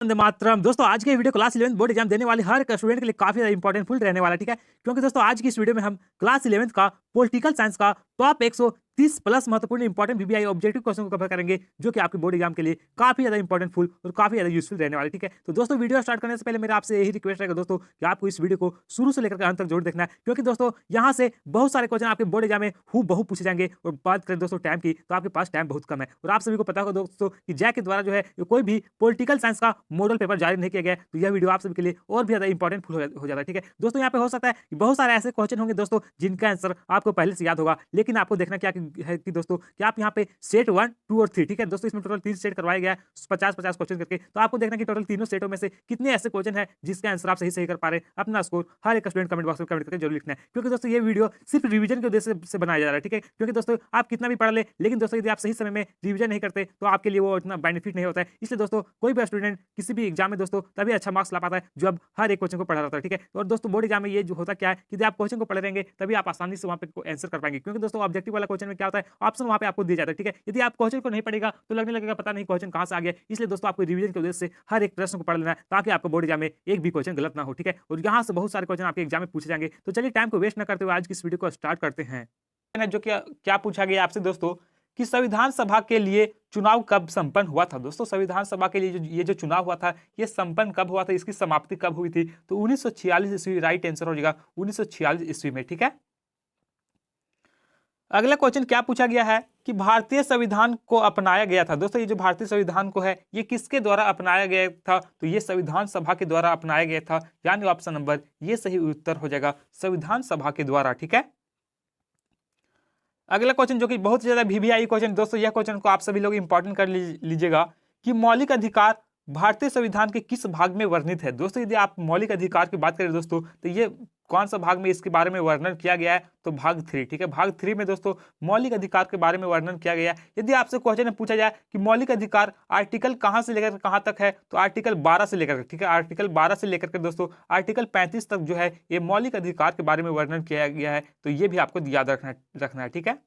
वंदे मातरम। दोस्तों आज के वीडियो क्लास 11 बोर्ड एग्जाम देने वाले हर एक स्टूडेंट के लिए काफी ज्यादा इंपॉर्टेंट फुल रहने वाला है, ठीक है। क्योंकि दोस्तों आज की इस वीडियो में हम क्लास 11 का पॉलिटिकल साइंस का टॉप 130 प्लस महत्वपूर्ण इंपॉर्टेंट वीबीआई ऑब्जेक्टिव क्वेश्चन को कवर करेंगे, जो कि आपके बोर्ड एग्जाम के लिए काफी ज्यादा इंपॉर्टेंट फुल और काफी ज्यादा यूजफुल रहने वाले, ठीक है। तो दोस्तों वीडियो स्टार्ट करने से पहले मेरा आपसे यही रिक्वेस्ट रहेगा दोस्तों कि आपको इस वीडियो को शुरू से लेकर अंत तक जरूर देखना है, क्योंकि दोस्तों यहाँ से बहुत सारे क्वेश्चन आपके बोर्ड एग्जाम में हूबहू पूछे जाएंगे। और बात करें दोस्तों टाइम की, तो आपके पास टाइम बहुत कम है और आप सभी को पता होगा दोस्तों कि जैक के द्वारा जो है कोई भी पॉलिटिकल साइंस का मॉडल पेपर जारी नहीं किया गया है। तो यह वीडियो आप सभी के लिए और भी ज्यादा इंपॉर्टेंट हो जाता है, ठीक है। दोस्तों यहाँ पे हो सकता है कि बहुत सारे ऐसे क्वेश्चन होंगे दोस्तों जिनका आंसर आपको पहले से याद होगा, लेकिन आपको देखना क्या है कि दोस्तों कि आप यहाँ पे सेट 1, 2 और 3, ठीक है दोस्तों, इसमें टोटल 3 सेट करवाया गया है 50-50 क्वेश्चन करके। तो आपको देखना कि टोटल तीनों सेटों में से कितने ऐसे क्वेश्चन है जिसका आंसर आप सही कर पा रहे हैं। अपना स्कोर हर एक स्टूडेंट कमेंट बॉक्स में कमेंट करके जरूर लिखना है, क्योंकि दोस्तों ये वीडियो सिर्फ रिवीजन के उद्देश्य से बनाया जा रहा है, ठीक है। क्योंकि दोस्तों आप कितना भी पढ़ ले, लेकिन दोस्तों यदि आप सही समय में रिवीजन नहीं करते तो आपके लिए वो इतना बेनिफिट नहीं होता है। इसलिए दोस्तों कोई भी स्टूडेंट किसी भी एग्जाम में दोस्तों तभी अच्छा मार्क्स ला पाता है जो अब हर एक क्वेश्चन को पढ़ा रहता है, ठीक है। और दोस्तों बोर्ड एग्जाम में ये जो होता क्या है कि यदि आप क्वेश्चन को पढ़ रहेंगे तभी आप आसानी से वहां पे आंसर कर पाएंगे, क्योंकि दोस्तों ऑब्जेक्टिव वाला क्वेश्चन में क्या होता है, ऑप्शन वहां पे आपको दिया जाता है, ठीक है। यदि आप क्वेश्चन को नहीं पढ़ेगा तो लगने लगेगा पता नहीं क्वेश्चन कहां से आ गया। इसलिए दोस्तों आपको रिवीजन के उद्देश्य से हर एक प्रश्न को पढ़ लेना है, ताकि आपको बोर्ड एग्जाम में एक भी क्वेश्चन गलत ना हो, ठीक है। और यहाँ से बहुत सारे क्वेश्चन आपके एग्जाम में पूछे जाएंगे। तो चलिए टाइम को वेस्ट न करते हुए आज की इस वीडियो को स्टार्ट करते हैं। जो क्या पूछा गया आपसे दोस्तों कि संविधान सभा के लिए चुनाव कब संपन्न हुआ था। दोस्तों संविधान सभा के लिए ये जो चुनाव हुआ था ये संपन्न कब हुआ था, इसकी समाप्ति कब हुई थी। तो 1946 ईस्वी राइट आंसर हो जाएगा 1946 ईस्वी में, ठीक है। अगला क्वेश्चन क्या पूछा गया है कि भारतीय संविधान को अपनाया गया था। दोस्तों ये जो भारतीय संविधान को है ये किसके द्वारा अपनाया गया था, तो ये संविधान सभा के द्वारा अपनाया गया था, यानी ऑप्शन नंबर ये सही उत्तर हो जाएगा संविधान सभा के द्वारा, ठीक है। अगला क्वेश्चन जो कि बहुत ज्यादा वीवीआई क्वेश्चन दोस्तों, यह क्वेश्चन को आप सभी लोग इंपॉर्टेंट कर लीजिएगा कि मौलिक अधिकार भारतीय संविधान के किस भाग में वर्णित है। दोस्तों यदि आप मौलिक अधिकार की बात करें दोस्तों तो ये कौन सा भाग में इसके बारे में वर्णन किया गया है, तो भाग 3, ठीक है। भाग 3 में दोस्तों मौलिक अधिकार के बारे में वर्णन किया गया है। यदि आपसे क्वेश्चन में पूछा जाए कि मौलिक अधिकार आर्टिकल कहां से लेकर कहां तक है, तो आर्टिकल 12 से लेकर, ठीक है, आर्टिकल 12 से लेकर के दोस्तों आर्टिकल 35 तक जो है ये मौलिक अधिकार के बारे में वर्णन किया गया है। तो ये भी आपको याद रखना है, ठीक है।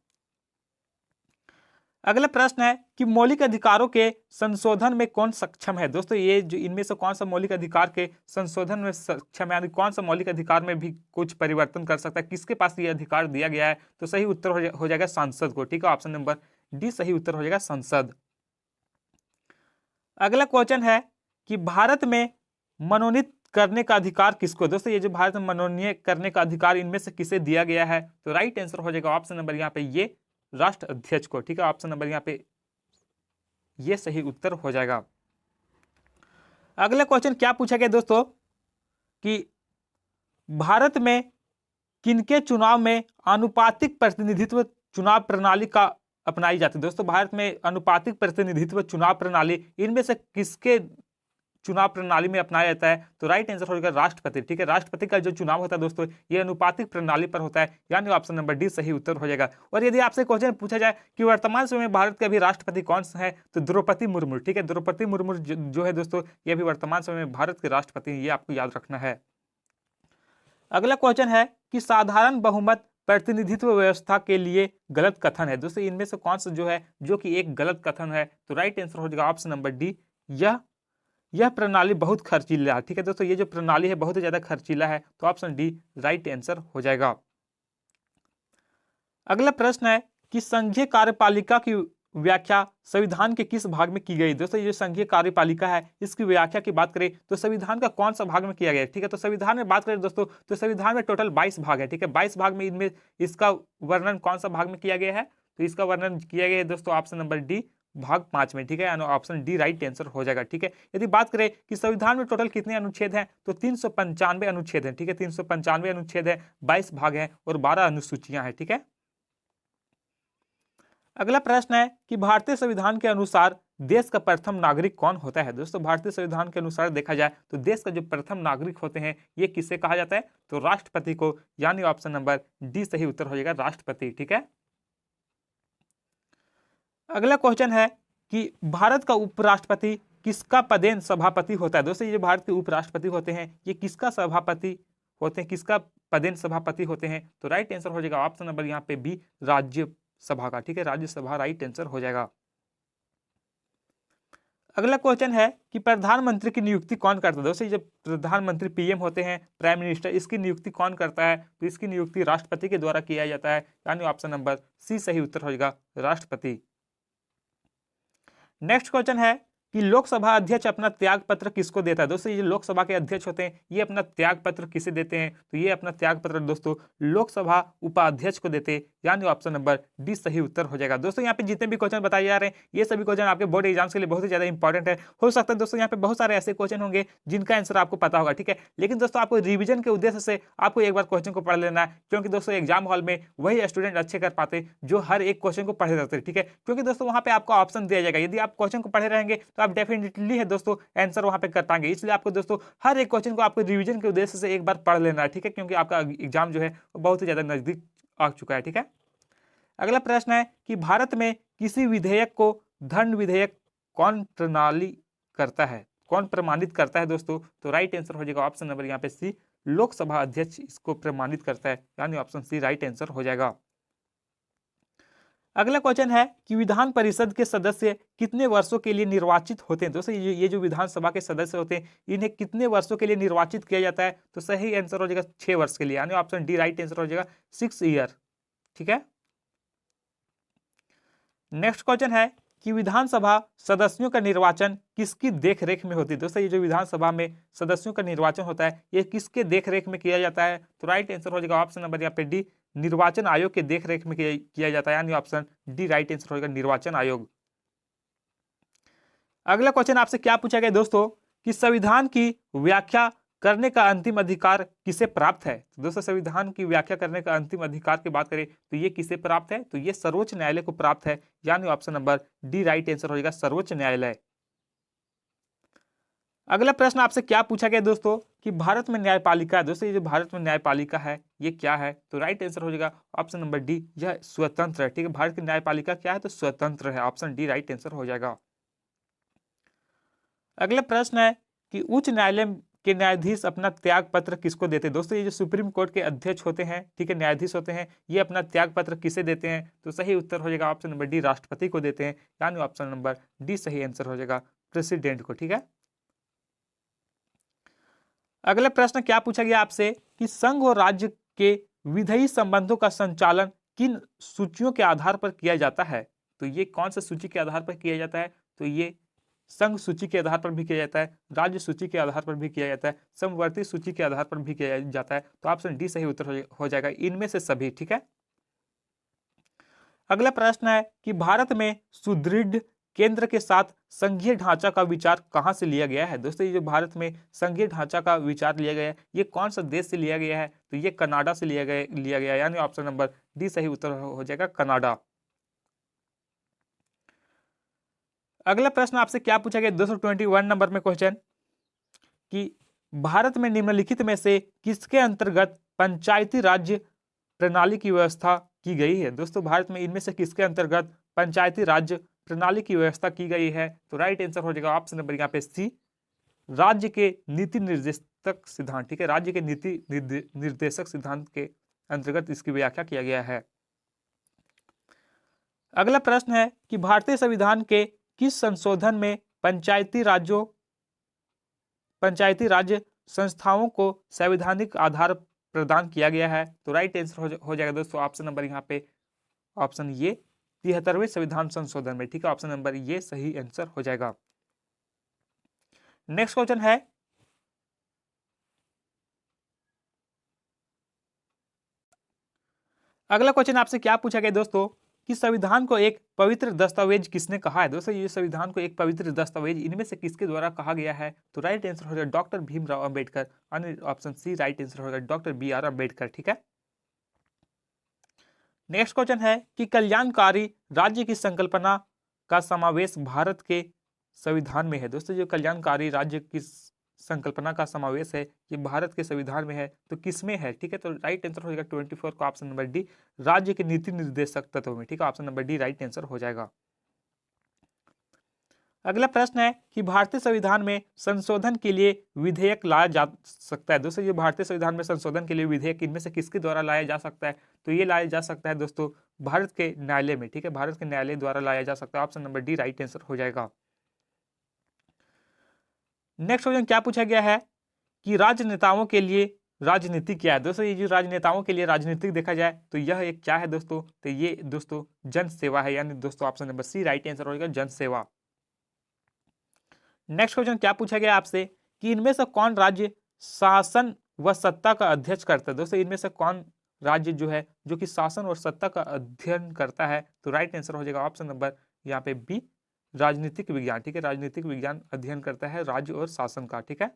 अगला प्रश्न है कि मौलिक अधिकारों के संशोधन में कौन सक्षम है। दोस्तों ये जो इनमें से कौन सा मौलिक अधिकार के संशोधन में सक्षम है, यानी कौन सा मौलिक अधिकार में भी कुछ परिवर्तन कर सकता है, किसके पास ये अधिकार दिया गया है। तो सही उत्तर हो जाएगा संसद को, ठीक है। ऑप्शन नंबर डी सही उत्तर हो जाएगा संसद। अगला क्वेश्चन है कि भारत में मनोनीत करने का अधिकार किसको। दोस्तों ये जो भारत में मनोनीत करने का अधिकार इनमें से किसे दिया गया है, तो राइट आंसर हो जाएगा ऑप्शन नंबर यहाँ पे ये राष्ट्र अध्यक्ष को, ठीक है। ऑप्शन नंबर यहाँ पे ये सही उत्तर हो जाएगा। अगला क्वेश्चन क्या पूछा गया दोस्तों कि भारत में किनके चुनाव में आनुपातिक प्रतिनिधित्व चुनाव प्रणाली का अपनाई जाती है। दोस्तों भारत में अनुपातिक प्रतिनिधित्व चुनाव प्रणाली इनमें से किसके चुनाव प्रणाली में अपनाया जाता है, तो राइट आंसर हो जाएगा राष्ट्रपति, ठीक है। राष्ट्रपति का जो चुनाव होता है दोस्तों ये अनुपातिक प्रणाली पर होता है, यानी ऑप्शन नंबर डी सही उत्तर हो जाएगा। और यदि आपसे क्वेश्चन पूछा जाए कि वर्तमान समय में भारत के अभी राष्ट्रपति कौन सा है, तो द्रौपदी मुर्मू, ठीक है। द्रौपदी मुर्मू जो है दोस्तों ये भी वर्तमान समय में भारत के राष्ट्रपति, ये आपको याद रखना है। अगला क्वेश्चन है कि साधारण बहुमत प्रतिनिधित्व व्यवस्था के लिए गलत कथन है। दोस्तों इनमें से कौन सा जो है जो कि एक गलत कथन है, तो राइट आंसर हो जाएगा ऑप्शन नंबर डी यह प्रणाली बहुत खर्चीला है, ठीक है दोस्तों। ये जो प्रणाली है बहुत ही ज्यादा खर्चीला है, तो ऑप्शन डी राइट आंसर हो जाएगा। अगला प्रश्न है कि संघीय कार्यपालिका की व्याख्या संविधान के किस भाग में की गई। दोस्तों ये जो संघीय कार्यपालिका है इसकी व्याख्या की बात करें तो संविधान का कौन सा भाग में किया गया है, ठीक है। तो संविधान में बात करें दोस्तों तो संविधान में टोटल 22 भाग है, ठीक है। 22 भाग में इनमें इसका वर्णन कौन सा भाग में किया गया है, तो इसका वर्णन किया गया है दोस्तों ऑप्शन नंबर डी भाग 5 में, ठीक है। ऑप्शन डी राइट आंसर हो जाएगा, ठीक है। यदि बात करें कि संविधान में टोटल कितने अनुच्छेद हैं, तो 395 अनुच्छेद हैं, ठीक है। 395 अनुच्छेद है, 22 भाग हैं और 12 अनुसूचियां हैं, ठीक है। अगला प्रश्न है कि भारतीय संविधान के अनुसार देश का प्रथम नागरिक कौन होता है। दोस्तों भारतीय संविधान के अनुसार देखा जाए तो देश का जो प्रथम नागरिक होते हैं ये किसे कहा जाता है, तो राष्ट्रपति को, यानी ऑप्शन नंबर डी सही उत्तर हो जाएगा राष्ट्रपति, ठीक है। अगला क्वेश्चन है कि भारत का उपराष्ट्रपति किसका पदेन सभापति होता है। दोस्तों ये जो भारत के उपराष्ट्रपति होते हैं ये किसका सभापति होते हैं, किसका पदेन सभापति होते हैं, तो राइट आंसर हो जाएगा ऑप्शन नंबर यहाँ पे बी राज्यसभा का, ठीक है। राज्यसभा राइट आंसर हो जाएगा। अगला क्वेश्चन है कि प्रधानमंत्री की नियुक्ति कौन करता है। दोस्तों जब प्रधानमंत्री पीएम होते हैं, प्राइम मिनिस्टर, इसकी नियुक्ति कौन करता है? तो इसकी नियुक्ति राष्ट्रपति के द्वारा किया जाता है, यानी ऑप्शन नंबर सी सही उत्तर हो जाएगा, राष्ट्रपति। नेक्स्ट क्वेश्चन है कि लोकसभा अध्यक्ष अपना त्याग पत्र किसको देता है। दोस्तों ये लोकसभा के अध्यक्ष होते हैं, ये अपना त्याग पत्र किसे देते हैं? तो ये अपना त्याग पत्र दोस्तों लोकसभा उपाध्यक्ष को देते हैं, यानी ऑप्शन नंबर डी सही उत्तर हो जाएगा। दोस्तों यहाँ पे जितने भी क्वेश्चन बताए जा रहे हैं, ये सभी क्वेश्चन आपके बोर्ड एग्जाम्स के लिए बहुत ही ज्यादा इंपॉर्टेंट है। हो सकता है दोस्तों यहाँ पे बहुत सारे ऐसे क्वेश्चन होंगे जिनका आंसर आपको पता होगा, ठीक है, लेकिन दोस्तों आपको रिविजन के उद्देश्य से आपको एक बार क्वेश्चन को पढ़ लेना है, क्योंकि दोस्तों एग्जाम हॉल में वही स्टूडेंट अच्छे कर पाते जो हर एक क्वेश्चन को पढ़े रहते हैं, ठीक है, क्योंकि दोस्तों वहां पे आपको ऑप्शन दिया जाएगा। यदि आप क्वेश्चन को पढ़े रहेंगे तो आप डेफिनेटली है दोस्तों आंसर वहां पे कर पाएंगे। इसलिए आपको दोस्तों हर एक क्वेश्चन को आपको रिवीजन के उद्देश्य से एक बार पढ़ लेना है, ठीक है, क्योंकि आपका एग्जाम जो है वो बहुत ही ज्यादा नजदीक आ चुका है, ठीक है। अगला प्रश्न है कि भारत में किसी विधेयक को दंड विधेयक कौन प्रणाली करता है, कौन प्रमाणित करता है दोस्तों? तो राइट आंसर हो जाएगा ऑप्शन नंबर यहाँ पे सी, लोकसभा अध्यक्ष इसको प्रमाणित करता है, यानी ऑप्शन सी राइट आंसर हो जाएगा। अगला क्वेश्चन है कि विधान परिषद के सदस्य कितने वर्षों के लिए निर्वाचित होते हैं। दोस्तों ये जो विधानसभा के सदस्य होते हैं, इन्हें कितने वर्षों के लिए निर्वाचित किया जाता है? तो सही आंसर हो जाएगा 6 वर्ष के लिए, यानी ऑप्शन डी राइट आंसर हो जाएगा 6 ईयर, ठीक है। नेक्स्ट क्वेश्चन है कि विधानसभा सदस्यों का निर्वाचन किसकी देखरेख में होती है। दोस्तों ये जो विधानसभा में सदस्यों का निर्वाचन होता है, ये किसके देखरेख में किया जाता है? तो राइट आंसर हो जाएगा ऑप्शन नंबर यहाँ पे डी, निर्वाचन आयोग के देखरेख में किया जाता है, यानी ऑप्शन डी राइट आंसर हो जाएगा, निर्वाचन आयोग। अगला क्वेश्चन आपसे क्या पूछा गया दोस्तों कि संविधान की व्याख्या करने का अंतिम अधिकार किसे प्राप्त है। तो दोस्तों संविधान की व्याख्या करने का अंतिम अधिकार की बात करें तो ये किसे प्राप्त है? तो ये सर्वोच्च न्यायालय को प्राप्त है, यानी option number D right answer हो जाएगा, सर्वोच्च न्यायालय। अगला प्रश्न आपसे क्या पूछा गया दोस्तों कि भारत में न्यायपालिका है। दोस्तों ये जो भारत में न्यायपालिका है ये क्या है? तो राइट आंसर हो जाएगा ऑप्शन नंबर डी, यह स्वतंत्र है, ठीक है। भारत की न्यायपालिका क्या है? तो स्वतंत्र है, ऑप्शन डी राइट आंसर हो जाएगा। अगला प्रश्न है कि उच्च न्यायालय के न्यायाधीश अपना त्याग पत्र किसको देते हैं। दोस्तों ये जो सुप्रीम कोर्ट के अध्यक्ष होते हैं, ठीक है, न्यायाधीश होते हैं, ये अपना त्याग पत्र किसे देते हैं? तो सही उत्तर हो जाएगा ऑप्शन नंबर डी, राष्ट्रपति को देते हैं, यानी ऑप्शन नंबर डी सही आंसर हो जाएगा, प्रेसिडेंट को, ठीक है। अगला प्रश्न क्या पूछा गया आपसे कि संघ और राज्य के विधायी संबंधों का संचालन किन सूचियों के आधार पर किया जाता है। तो ये कौन सा सूची के आधार पर किया जाता है? तो ये संघ सूची के आधार पर भी किया जाता है, राज्य सूची के आधार पर भी किया जाता है, समवर्ती सूची के आधार पर भी किया जाता है, तो ऑप्शन डी सही उत्तर हो जाएगा, इनमें से सभी, ठीक है। अगला प्रश्न है कि भारत में सुदृढ़ केंद्र के साथ संघीय ढांचा का विचार कहां से लिया गया है। दोस्तों ये जो भारत में संघीय ढांचा का विचार लिया गया है, ये कौन सा देश से लिया गया है? तो ये कनाडा से लिया गया, यानी ऑप्शन नंबर डी सही उत्तर हो जाएगा, कनाडा। अगला प्रश्न आपसे क्या पूछा गया 221 नंबर में क्वेश्चन कि भारत में निम्नलिखित में से किसके अंतर्गत पंचायती राज्य प्रणाली की व्यवस्था की गई है। दोस्तों भारत में इनमें से किसके अंतर्गत पंचायती राज्य प्रणाली की व्यवस्था की गई है? तो राइट आंसर हो जाएगा ऑप्शन नंबर यहाँ पे सी, राज्य के नीति निर्देशक सिद्धांत, ठीक है, राज्य के नीति निर्देशक सिद्धांत के अंतर्गत इसकी व्याख्या किया गया है। अगला प्रश्न है कि भारतीय संविधान के किस संशोधन में पंचायती राज्य संस्थाओं को संवैधानिक आधार प्रदान किया गया है? तो राइट आंसर हो जाएगा दोस्तों ऑप्शन नंबर यहाँ पे ऑप्शन ये, 73वें संविधान संशोधन में, ठीक है, ऑप्शन नंबर ये सही आंसर हो जाएगा। नेक्स्ट क्वेश्चन है अगला क्वेश्चन आपसे क्या पूछा गया दोस्तों कि संविधान को एक पवित्र दस्तावेज किसने कहा है। दोस्तों ये संविधान को एक पवित्र दस्तावेज इनमें से किसके द्वारा कहा गया है? तो राइट आंसर हो जाएगा doctor Bhimrao Ambedkar, option C right answer हो जाएगा डॉक्टर बी आर अंबेडकर, ठीक है। नेक्स्ट क्वेश्चन है कि कल्याणकारी राज्य की संकल्पना का समावेश भारत के संविधान में है। दोस्तों जो कल्याणकारी राज्य की संकल्पना का समावेश है ये भारत के संविधान में है, तो किसमें है? ठीक है, तो राइट आंसर हो जाएगा 24 का ऑप्शन नंबर डी, राज्य के नीति निर्देशक तत्वों में, ठीक है, option number D right answer हो जाएगा। अगला प्रश्न है कि भारतीय संविधान में संशोधन के लिए विधेयक लाया जा सकता है। दोस्तों ये भारतीय संविधान में संशोधन के लिए विधेयक इनमें से किसके द्वारा लाया जा सकता है? तो ये लाया जा सकता है दोस्तों भारत के न्यायालय में, ठीक है, भारत के न्यायालय द्वारा लाया जा सकता है, option number D right answer हो जाएगा। नेक्स्ट क्वेश्चन क्या पूछा गया है कि राजनेताओं के लिए राजनीति क्या है। दोस्तों ये जो राजनेताओं के लिए राजनीतिक देखा जाए तो यह एक क्या है दोस्तों, तो ये दोस्तों जन सेवा है, यानी दोस्तों option number C right answer होगा, जन सेवा। नेक्स्ट क्वेश्चन क्या पूछा गया आपसे कि इनमें से कौन राज्य शासन व सत्ता का अध्ययन करता है। दोस्तों इनमें से कौन राज्य जो है जो कि शासन और सत्ता का अध्ययन करता है, तो राइट आंसर हो जाएगा ऑप्शन नंबर यहाँ पे बी राजनीतिक विज्ञान। ठीक है, राजनीतिक विज्ञान अध्ययन करता है राज्य और शासन का। ठीक है,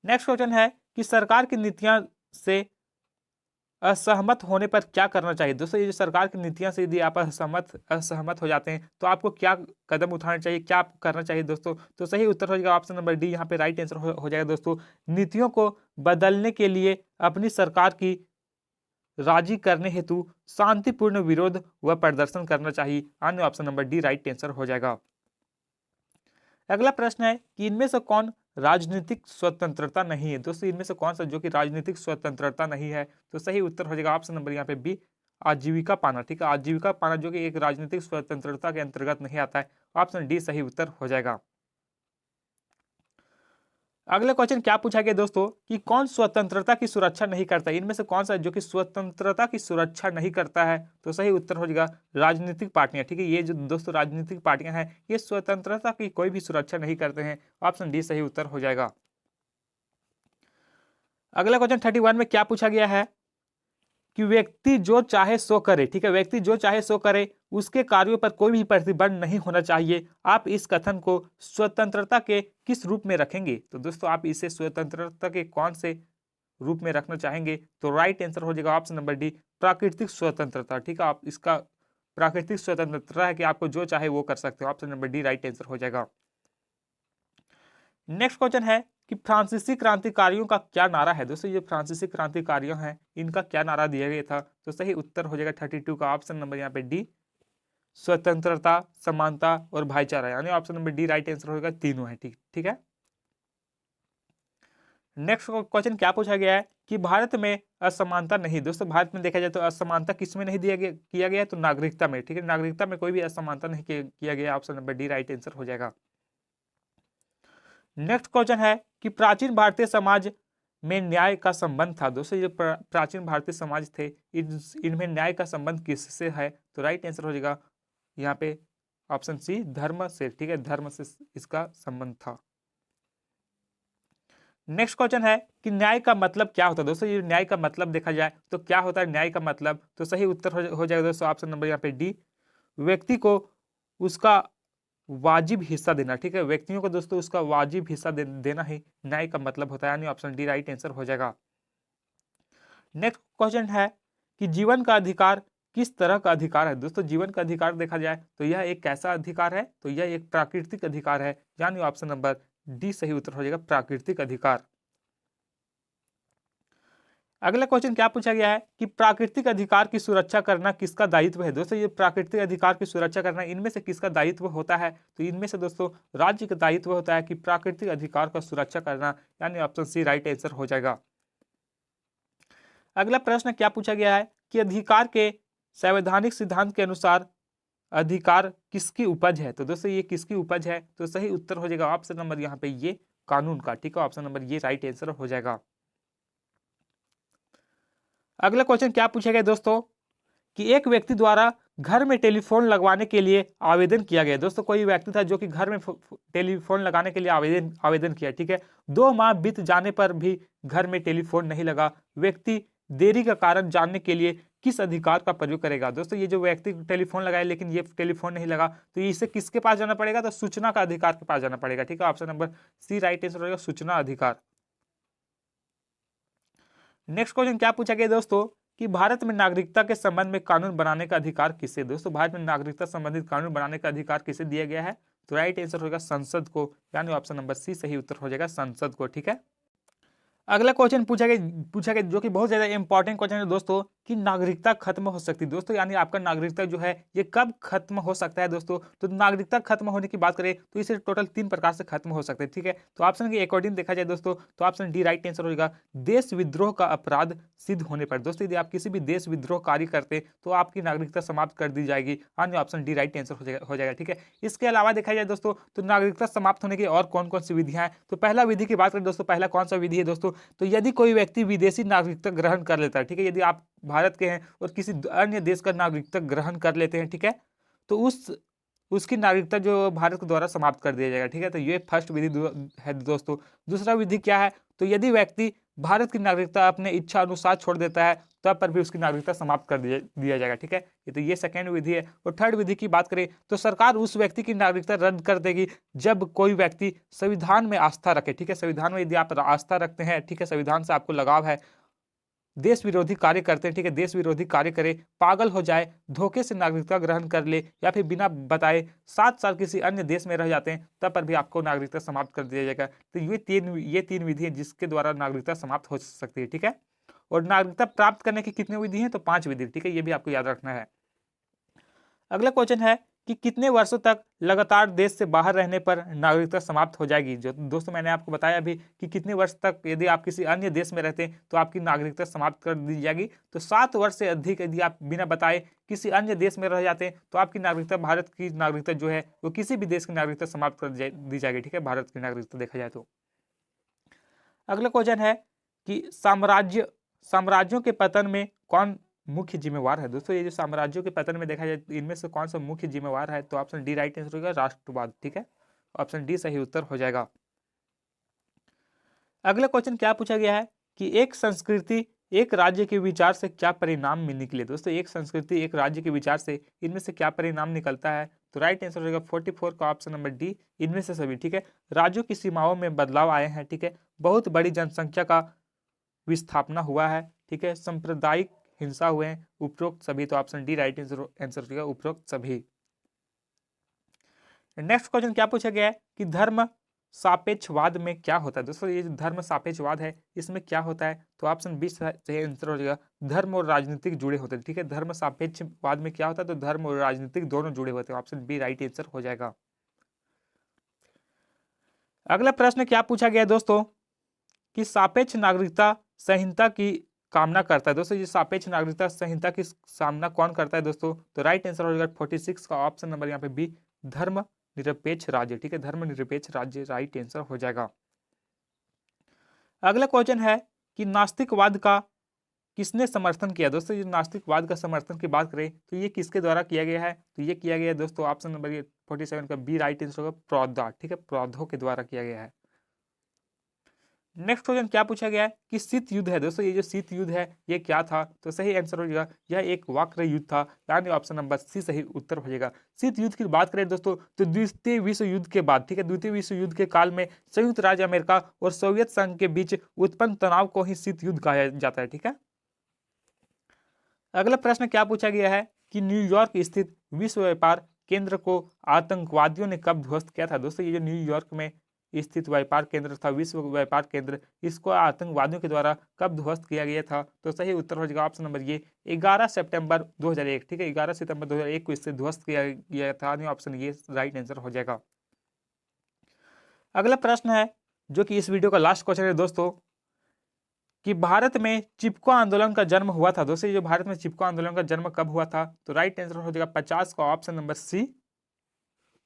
नेक्स्ट क्वेश्चन है कि सरकार की नीतियां से असहमत होने पर क्या करना चाहिए। दोस्तों ये जो सरकार की नीतियां से यदि आप असहमत हो जाते हैं तो आपको क्या कदम उठाना चाहिए, क्या करना चाहिए दोस्तों, तो सही उत्तर हो जाएगा ऑप्शन नंबर डी, यहाँ पे राइट आंसर हो जाएगा दोस्तों। नीतियों को बदलने के लिए अपनी सरकार की राजी करने हेतु शांतिपूर्ण विरोध व प्रदर्शन करना चाहिए, अन्य option number D right answer हो जाएगा। अगला प्रश्न है कि इनमें से कौन राजनीतिक स्वतंत्रता नहीं है। दोस्तों इनमें से कौन सा जो कि राजनीतिक स्वतंत्रता नहीं है, तो सही उत्तर हो जाएगा ऑप्शन नंबर यहाँ पे बी आजीविका पाना। ठीक है, आजीविका पाना जो कि एक राजनीतिक स्वतंत्रता के अंतर्गत नहीं आता है, ऑप्शन डी सही उत्तर हो जाएगा। अगला क्वेश्चन क्या पूछा गया दोस्तों कि कौन स्वतंत्रता की सुरक्षा नहीं करता। इनमें से कौन सा जो कि स्वतंत्रता की सुरक्षा नहीं करता है, तो सही उत्तर हो जाएगा राजनीतिक पार्टियां। ठीक है, ये जो दोस्तों राजनीतिक पार्टियां हैं ये स्वतंत्रता की कोई भी सुरक्षा नहीं करते हैं, ऑप्शन डी सही उत्तर हो जाएगा। अगला क्वेश्चन 31 में क्या पूछा गया है कि व्यक्ति जो चाहे सो करे। ठीक है, व्यक्ति जो चाहे सो करे, उसके कार्यों पर कोई भी प्रतिबंध नहीं होना चाहिए। आप इस कथन को स्वतंत्रता के किस रूप में रखेंगे। तो दोस्तों आप इसे स्वतंत्रता के कौन से रूप में रखना चाहेंगे, तो राइट आंसर हो जाएगा ऑप्शन नंबर डी प्राकृतिक स्वतंत्रता। ठीक है, आप इसका प्राकृतिक स्वतंत्रता है कि आपको जो चाहे वो कर सकते हो, option number D right answer हो जाएगा। नेक्स्ट क्वेश्चन है कि फ्रांसीसी क्रांतिकारियों का क्या नारा है। दोस्तों ये फ्रांसीसी क्रांतिकारियों हैं इनका क्या नारा दिया गया था, तो सही उत्तर हो जाएगा 32 का ऑप्शन नंबर यहाँ पे डी स्वतंत्रता, समानता और भाईचारा, यानी option number D right answer होगा, तीनों है। ठीक है, नेक्स्ट क्वेश्चन क्या पूछा गया है कि भारत में असमानता नहीं। दोस्तों भारत में देखा जाए तो असमानता किस में नहीं किया गया, तो नागरिकता में। ठीक है, नागरिकता में कोई भी असमानता नहीं किया गया, option number D right answer हो जाएगा। नेक्स्ट क्वेश्चन है कि प्राचीन भारतीय समाज में न्याय का संबंध था। दोस्तों ये प्राचीन भारतीय समाज थे, इनमें न्याय का संबंध किससे है, तो राइट आंसर हो जाएगा यहाँ पे ऑप्शन सी धर्म से। ठीक है, धर्म से इसका संबंध था। नेक्स्ट क्वेश्चन है कि न्याय का मतलब क्या होता है। दोस्तों ये न्याय का मतलब देखा जाए तो क्या होता है न्याय का मतलब, तो सही उत्तर हो जाएगा दोस्तों ऑप्शन नंबर यहाँ पे डी व्यक्ति को उसका वाजिब हिस्सा देना। ठीक है, व्यक्तियों को दोस्तों उसका वाजिब हिस्सा देना ही न्याय का मतलब होता है, यानी ऑप्शन डी राइट आंसर हो जाएगा। नेक्स्ट क्वेश्चन है कि जीवन का अधिकार किस तरह का अधिकार है। दोस्तों जीवन का अधिकार देखा जाए तो यह एक कैसा अधिकार है, तो यह एक प्राकृतिक अधिकार है, यानी ऑप्शन नंबर डी सही उत्तर हो जाएगा प्राकृतिक अधिकार। अगला क्वेश्चन क्या पूछा गया है कि प्राकृतिक अधिकार की सुरक्षा करना किसका दायित्व है। दोस्तों ये प्राकृतिक अधिकार की सुरक्षा करना इनमें से किसका दायित्व होता है, तो इनमें से दोस्तों राज्य का दायित्व होता है कि प्राकृतिक अधिकार का सुरक्षा करना, यानी ऑप्शन सी राइट आंसर हो जाएगा। अगला प्रश्न क्या पूछा गया है कि अधिकार के संवैधानिक सिद्धांत के अनुसार अधिकार किसकी उपज है। तो दोस्तों ये किसकी उपज है, तो सही उत्तर हो जाएगा ऑप्शन नंबर यहाँ पे ये कानून का। ठीक है, ऑप्शन नंबर ये राइट आंसर हो जाएगा। अगला क्वेश्चन क्या पूछा गया दोस्तों कि एक व्यक्ति द्वारा घर में टेलीफोन लगवाने के लिए आवेदन किया गया। दोस्तों कोई व्यक्ति था जो कि घर में टेलीफोन लगाने के लिए आवेदन किया। ठीक है, 2 माह बीत जाने पर भी घर में टेलीफोन नहीं लगा। व्यक्ति देरी का कारण जानने के लिए किस अधिकार का प्रयोग करेगा। दोस्तों ये जो व्यक्ति टेलीफोन लगाए लेकिन ये टेलीफोन नहीं लगा, तो इसे किसके पास जाना पड़ेगा, तो सूचना का अधिकार के पास जाना पड़ेगा। ठीक है, option number C right answer होगा सूचना अधिकार। नेक्स्ट क्वेश्चन क्या पूछा गया दोस्तों कि भारत में नागरिकता के संबंध में कानून बनाने का अधिकार किसे। दोस्तों भारत में नागरिकता संबंधित कानून बनाने का अधिकार किसे दिया गया है, तो राइट आंसर होगा संसद को, यानी ऑप्शन नंबर सी सही उत्तर हो जाएगा संसद को। ठीक है, अगला क्वेश्चन पूछा गया जो कि बहुत ज्यादा इंपॉर्टेंट क्वेश्चन है दोस्तों कि नागरिकता खत्म हो सकती है दोस्तों, यानी आपका नागरिकता जो है ये कब खत्म हो सकता है दोस्तों। तो नागरिकता खत्म होने की बात करें तो इसे टोटल 3 प्रकार से खत्म हो सकते हैं, ठीक है। तो ऑप्शन के अकॉर्डिंग देखा जाए दोस्तों तो ऑप्शन डी राइट आंसर होगा, देश विद्रोह का अपराध सिद्ध होने पर। दोस्तों यदि आप किसी भी देश विद्रोह कार्य करते तो आपकी नागरिकता समाप्त कर दी जाएगी। हाँ, ऑप्शन डी राइट आंसर हो जाएगा, ठीक है। इसके अलावा देखा जाए दोस्तों तो नागरिकता समाप्त होने की और कौन कौन सी विधियां हैं। तो पहला विधि की बात करें दोस्तों, पहला कौन सा विधि है दोस्तों, तो यदि कोई व्यक्ति विदेशी नागरिकता ग्रहण कर लेता है, ठीक है। यदि आप भारत के हैं और किसी अन्य देश का नागरिकता ग्रहण कर लेते हैं, ठीक है, तो उसकी नागरिकता जो भारत के द्वारा समाप्त कर दिया जाएगा, ठीक है। तो ये फर्स्ट विधि है दोस्तों। दूसरा विधि क्या है, तो यदि व्यक्ति भारत की नागरिकता अपने इच्छा अनुसार छोड़ देता है तब पर भी उसकी नागरिकता समाप्त कर दिया जाएगा, ठीक है। तो ये सेकेंड विधि है। और थर्ड विधि की बात करें तो सरकार उस व्यक्ति की नागरिकता रद्द कर देगी जब कोई व्यक्ति संविधान में आस्था रखे, ठीक है। संविधान में यदि आप आस्था रखते हैं, ठीक है, संविधान से आपको लगाव है, देश विरोधी कार्य करते हैं, ठीक है, देश विरोधी कार्य करे, पागल हो जाए, धोखे से नागरिकता ग्रहण कर ले या फिर बिना बताए 7 साल किसी अन्य देश में रह जाते हैं तब पर भी आपको नागरिकता समाप्त कर दिया जाएगा। तो ये तीन विधि है जिसके द्वारा नागरिकता समाप्त हो सकती है, ठीक है। और नागरिकता प्राप्त करने की कितनी विधि है, तो 5 विधि, ठीक है, ये भी आपको याद रखना है। अगला क्वेश्चन है कि कितने वर्षों तक लगातार देश से बाहर रहने पर नागरिकता समाप्त हो जाएगी। जो दोस्तों मैंने आपको बताया अभी कि कितने वर्ष तक यदि आप किसी अन्य देश में रहते हैं तो आपकी नागरिकता समाप्त कर दी जाएगी। तो 7 वर्ष से अधिक यदि आप बिना बताए किसी अन्य देश में रह जाते हैं तो आपकी नागरिकता, भारत की नागरिकता जो है वो किसी भी देश की नागरिकता समाप्त कर दी जाएगी, ठीक है, भारत की नागरिकता देखा जाए तो। अगला क्वेश्चन है कि साम्राज्यों के पतन में कौन मुख्य जिम्मेवार है। दोस्तों ये जो साम्राज्यों के पतन में देखा जाए इनमें से कौन सा मुख्य जिम्मेवार है, तो ऑप्शन डी राइट आंसर होगा, राष्ट्रवाद, ठीक है, ऑप्शन डी सही उत्तर हो जाएगा। अगला क्वेश्चन क्या पूछा गया है कि एक संस्कृति एक राज्य के विचार से क्या परिणाम में निकले। दोस्तों एक संस्कृति एक राज्य के विचार से इनमें से क्या परिणाम निकलता है, तो राइट आंसर होगा 44 का ऑप्शन नंबर डी, इनमें से सभी, ठीक है। राज्यों की सीमाओं में बदलाव आए हैं, ठीक है, बहुत बड़ी जनसंख्या का विस्थापना हुआ है, ठीक है, सांप्रदायिक हिंसा हुए हैं, उपरोक्त सभी। तो ऑप्शन डी राइट आंसर होगा, उपरोक्त सभी। नेक्स्ट क्वेश्चन क्या पूछा गया है कि धर्म सापेक्षवाद में क्या होता है। दोस्तों ये जो धर्म सापेक्षवाद है इसमें क्या होता है, तो ऑप्शन बी सही आंसर हो जाएगा, धर्म और राजनीतिक जुड़े होते हैं, ठीक है। धर्म सापेक्षवाद में क्या होता है, तो धर्म और राजनीतिक दोनों जुड़े होते हैं, ऑप्शन बी राइट आंसर हो जाएगा। अगला प्रश्न क्या पूछा गया है दोस्तों कि सापेक्ष नागरिकता संहिता की कामना करता है। दोस्तों ये सापेक्ष नागरिकता संहिता की सामना कौन करता है दोस्तों, तो राइट आंसर हो जाएगा 46 का ऑप्शन नंबर यहाँ पे बी, धर्म निरपेक्ष राज्य, ठीक है, धर्म निरपेक्ष राज्य राइट आंसर हो जाएगा। अगला क्वेश्चन है कि नास्तिकवाद का किसने समर्थन किया। दोस्तों ये नास्तिकवाद का समर्थन की बात करें तो ये किसके द्वारा किया गया है, तो ये किया गया है दोस्तों ऑप्शन नंबर 47 का बी राइट आंसर होगा, प्रौद्धा, ठीक है, प्रौद्धों के द्वारा किया गया है। नेक्स्ट क्वेश्चन क्या पूछा गया है कि शीत युद्ध है। दोस्तों ये जो शीत युद्ध है ये क्या था, तो सही आंसर हो जाएगा यह एक वक्र युद्ध था, यानी ऑप्शन नंबर सी सही उत्तर हो जाएगा। शीत युद्ध की बात करें दोस्तों तो द्वितीय विश्व युद्ध के बाद, ठीक है, द्वितीय विश्व युद्ध के काल में संयुक्त राज्य अमेरिका और सोवियत संघ के बीच उत्पन्न तनाव को ही शीत युद्ध कहा जाता है, ठीक है। अगला प्रश्न क्या पूछा गया है कि न्यूयॉर्क स्थित विश्व व्यापार केंद्र को आतंकवादियों ने कब ध्वस्त किया था। दोस्तों ये जो न्यूयॉर्क में स्थित व्यापार केंद्र था, विश्व व्यापार केंद्र, इसको आतंकवादियों के द्वारा कब ध्वस्त किया गया था, तो सही उत्तर हो जाएगा ऑप्शन नंबर ये 11 सितंबर 2001, ठीक है, 11 सितंबर 2001 को इससे ध्वस्त किया गया था, ऑप्शन ये राइट आंसर हो जाएगा। अगला प्रश्न है जो कि इस वीडियो का लास्ट क्वेश्चन है दोस्तों कि भारत में चिपको आंदोलन का जन्म हुआ था। दोस्तों जो भारत में चिपको आंदोलन का जन्म कब हुआ था, तो राइट आंसर हो जाएगा 50 का ऑप्शन नंबर सी,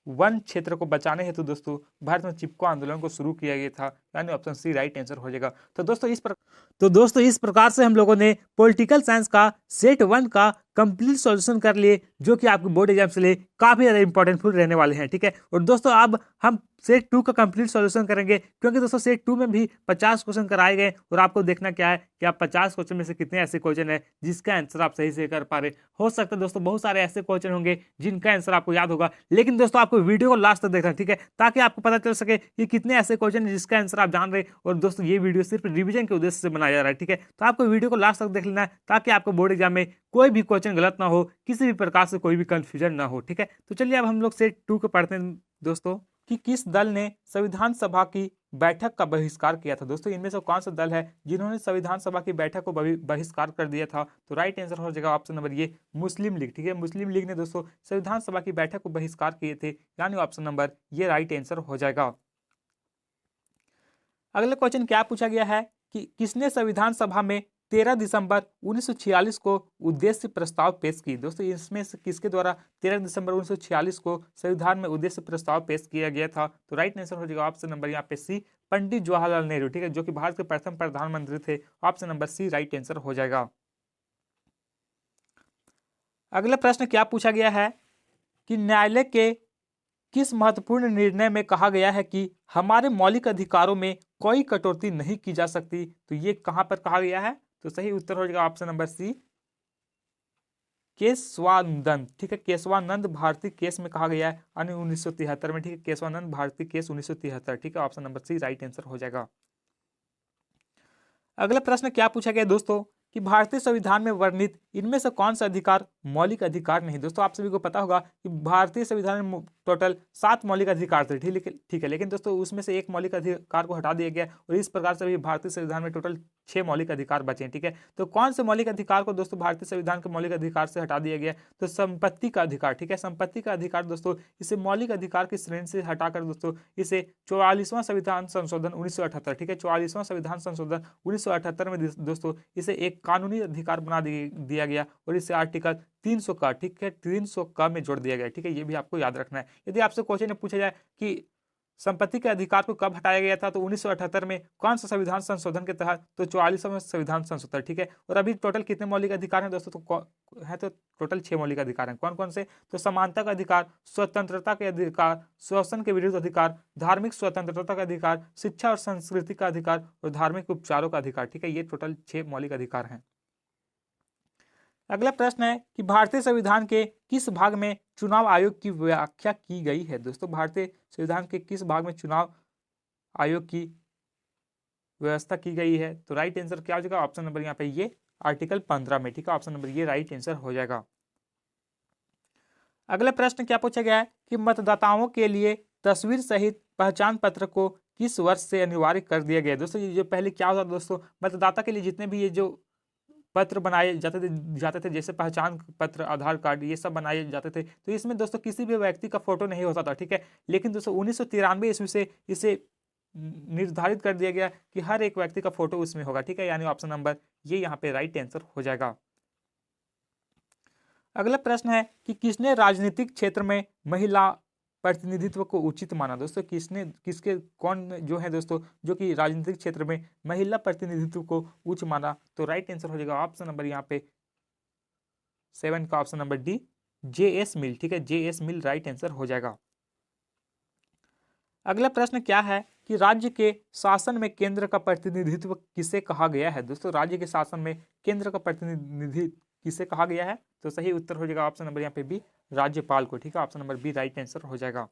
वन क्षेत्र को बचाने हेतु दोस्तों भारत में चिपको आंदोलन को शुरू किया गया था, यानी ऑप्शन सी राइट आंसर हो जाएगा। तो दोस्तों इस प्रकार से हम लोगों ने पॉलिटिकल साइंस का सेट 1 का कंप्लीट सॉल्यूशन कर लिए, जो कि आपके बोर्ड एग्जाम से लिए काफी ज्यादा इंपॉर्टेंट फुल रहने वाले हैं, ठीक है। और दोस्तों अब हम सेट 2 का कंप्लीट सॉल्यूशन करेंगे, क्योंकि दोस्तों सेट 2 में भी 50 क्वेश्चन कराए गए और आपको देखना क्या है कि आप 50 क्वेश्चन में से कितने ऐसे क्वेश्चन है जिसका आंसर आप सही से कर पा रहे। हो सकता है दोस्तों बहुत सारे ऐसे क्वेश्चन होंगे जिनका आंसर आपको याद होगा, लेकिन दोस्तों आपको वीडियो को लास्ट तक देखना, ठीक है, ताकि आपको पता चल सके कि कितने ऐसे क्वेश्चन है जिसका आंसर आप जान रहे। और दोस्तों ये वीडियो सिर्फ रिवीजन के उद्देश्य से बनाया जा रहा है, ठीक है, तो आपको वीडियो को लास्ट तक देख लेना है ताकि आपको बोर्ड एग्जाम में कोई भी क्वेश्चन गलत ना हो, किसी भी प्रकार से कोई भी कंफ्यूजन ना हो, ठीक है। तो चलिए अब हम लोग सेट 2 को पढ़ते हैं दोस्तों कि किस दल ने संविधान सभा की बैठक का बहिष्कार किया था। दोस्तों इनमें से कौन सा दल है जिन्होंने संविधान सभा की बैठक को बहिष्कार कर दिया था? तो राइट आंसर हो जाएगा ऑप्शन नंबर ये मुस्लिम लीग। ठीक है, मुस्लिम लीग ने दोस्तों संविधान सभा की बैठक को बहिष्कार किए थे, यानी ऑप्शन नंबर ये राइट आंसर हो जाएगा। अगला क्वेश्चन क्या पूछा गया है कि किसने संविधान सभा में 13 दिसंबर 1946 को उद्देश्य प्रस्ताव पेश की? दोस्तों इसमें से किसके द्वारा 13 दिसंबर 1946 को संविधान में उद्देश्य प्रस्ताव पेश किया गया था? तो राइट आंसर हो जाएगा ऑप्शन नंबर यहाँ पे सी पंडित जवाहरलाल नेहरू। ठीक है, जो कि भारत के प्रथम प्रधानमंत्री थे। Option number C right answer हो जाएगा। अगला प्रश्न क्या पूछा गया है कि न्यायालय के किस महत्वपूर्ण निर्णय में कहा गया है कि हमारे मौलिक अधिकारों में कोई कटौती नहीं की जा सकती? तो ये कहां पर कहा गया है? तो सही उत्तर हो जाएगा ऑप्शन नंबर सी केशवानंद। ठीक है, केशवानंद भारती केस में कहा गया है, यानी 1973 में। ठीक है, केशवानंद भारती केस 1973। ठीक है, option number C right answer हो जाएगा। अगला प्रश्न क्या पूछा गया दोस्तों कि भारतीय संविधान में वर्णित इनमें से कौन सा अधिकार मौलिक अधिकार नहीं? दोस्तों आप सभी को पता होगा कि भारतीय संविधान में टोटल 7 मौलिक अधिकार थे। ठीक है, लेकिन दोस्तों उसमें से एक मौलिक अधिकार को हटा दिया गया और इस प्रकार से भी भारतीय संविधान में टोटल 6 मौलिक अधिकार बचे हैं। ठीक है, तो कौन से मौलिक अधिकार को दोस्तों भारतीय संविधान के मौलिक अधिकार से हटा दिया गया? तो संपत्ति का अधिकार। ठीक है, संपत्ति का अधिकार दोस्तों इसे मौलिक अधिकार की श्रेणी से हटाकर दोस्तों इसे 44वां संविधान संशोधन 1978। ठीक है, 44वां संविधान संशोधन 1978 में दोस्तों इसे एक कानूनी अधिकार बना दिया गया और इसे आर्टिकल 300 का, ठीक है, 300 का में जोड़ दिया गया। ठीक है, ये भी आपको याद रखना है। यदि आपसे क्वेश्चन में पूछा जाए कि संपत्ति के अधिकार को कब हटाया गया था, तो 1978 में कौन सा संविधान संशोधन के तहत? तो 44वां संविधान संशोधन। ठीक है, और अभी टोटल कितने मौलिक अधिकार हैं दोस्तों? तो टोटल 6 मौलिक अधिकार हैं। कौन कौन से? तो समानता का अधिकार, स्वतंत्रता के अधिकार, शोषण के विरुद्ध अधिकार, धार्मिक स्वतंत्रता का अधिकार, शिक्षा और संस्कृति का अधिकार और धार्मिक उपचारों का अधिकार। ठीक है, ये टोटल 6 मौलिक अधिकार हैं। अगला प्रश्न है कि भारतीय संविधान के किस भाग में चुनाव आयोग की व्याख्या की गई है? दोस्तों भारतीय संविधान के किस भाग में चुनाव आयोग की व्यवस्था की गई है? तो राइट आंसर क्या हो जाएगा? ऑप्शन नंबर यहाँ पे ये आर्टिकल 15 में। ठीक है, ऑप्शन नंबर ये राइट आंसर हो जाएगा। अगला प्रश्न क्या पूछा गया है कि मतदाताओं के लिए तस्वीर सहित पहचान पत्र को किस वर्ष से अनिवार्य कर दिया गया? दोस्तों ये जो पहले क्या होता दोस्तों, मतदाता के लिए जितने भी ये जो पत्र बनाए जाते थे जैसे पहचान पत्र, आधार कार्ड, ये सब बनाए जाते थे, तो इसमें दोस्तों किसी भी व्यक्ति का फोटो नहीं होता था। ठीक है, लेकिन दोस्तों 1993 ईस्वी से इसे निर्धारित कर दिया गया कि हर एक व्यक्ति का फोटो उसमें होगा। ठीक है, यानी ऑप्शन नंबर ये यहाँ पे राइट आंसर हो जाएगा। अगला प्रश्न है कि किसने राजनीतिक क्षेत्र में महिला प्रतिनिधित्व को उचित माना? दोस्तों किसके कौन जो है दोस्तों जो कि राजनीतिक क्षेत्र में महिला प्रतिनिधित्व को उच्च माना? तो राइट आंसर हो जाएगा ऑप्शन नंबर यहाँ पे 7 का ऑप्शन नंबर डी JS मिल। ठीक है, JS मिल राइट आंसर हो जाएगा। अगला प्रश्न क्या है कि राज्य के शासन में केंद्र का प्रतिनिधित्व किसे कहा गया है? दोस्तों राज्य के शासन में केंद्र का प्रतिनिधि किसे कहा गया है? तो सही उत्तर हो जाएगा ऑप्शन नंबर यहाँ पे बी राज्यपाल को। ठीक है, option number B right answer हो जाएगा।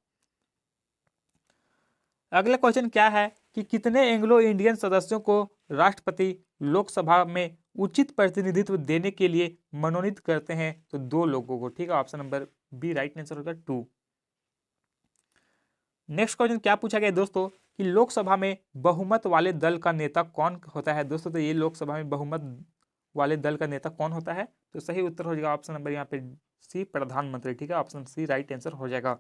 अगला क्वेश्चन क्या है कि कितने एंग्लो इंडियन सदस्यों को राष्ट्रपति लोकसभा में उचित प्रतिनिधित्व देने के लिए मनोनीत करते हैं? तो 2 लोगों को। ठीक है, option number B right answer होगा 2। नेक्स्ट क्वेश्चन क्या पूछा गया दोस्तों कि लोकसभा में बहुमत वाले दल का नेता कौन होता है? दोस्तों तो ये लोकसभा में बहुमत वाले दल का नेता कौन होता है? तो सही उत्तर हो जाएगा ऑप्शन नंबर यहाँ पे सी प्रधानमंत्री। ठीक है, ऑप्शन सी राइट आंसर हो जाएगा।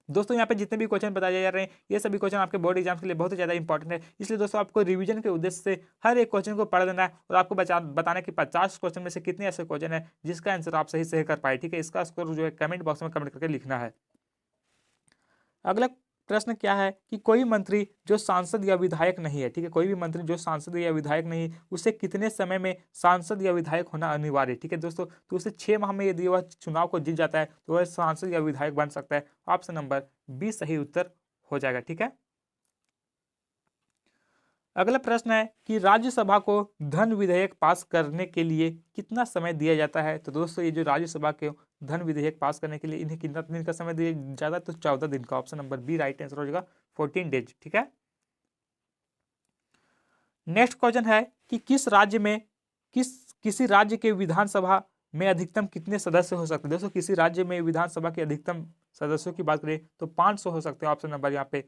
दोस्तों यहाँ पे जितने भी क्वेश्चन बताए जा रहे हैं ये सभी क्वेश्चन आपके बोर्ड एग्जाम्स के लिए बहुत ही ज्यादा इंपॉर्टेंट है, इसलिए दोस्तों आपको रिवीजन के उद्देश्य से हर एक क्वेश्चन को पढ़ देना है और आपको बताना कि 50 क्वेश्चन में से कितने ऐसे क्वेश्चन है जिसका आंसर आप सही से कर पाए। ठीक है, इसका स्कोर जो है कमेंट बॉक्स में कमेंट करके लिखना है। अगला प्रश्न क्या है कि कोई मंत्री जो सांसद या विधायक नहीं है, ठीक है, कोई भी मंत्री जो सांसद या विधायक नहीं, उसे कितने समय में सांसद या विधायक होना अनिवार्य? ठीक है दोस्तों, तो उसे 6 माह में यदि वह चुनाव को जीत जाता है तो वह सांसद या विधायक बन सकता है। ऑप्शन नंबर बी सही उत्तर हो जाएगा। ठीक है, अगला प्रश्न है कि राज्यसभा को धन विधेयक पास करने के लिए कितना समय दिया जाता है? तो दोस्तों ये जो राज्यसभा के धन विधेयक पास करने के लिए इन्हें कितना दिन का समय दिया जाता है? तो 14 दिन का। Option number B right answer हो जाएगा 14 डेज। ठीक है, नेक्स्ट क्वेश्चन है कि किस राज्य में किसी राज्य के विधानसभा में अधिकतम कितने सदस्य हो सकते हैं? दोस्तों किसी राज्य में विधानसभा के अधिकतम सदस्यों की बात करें तो 500 हो सकते हैं। ऑप्शन नंबर यहाँ पे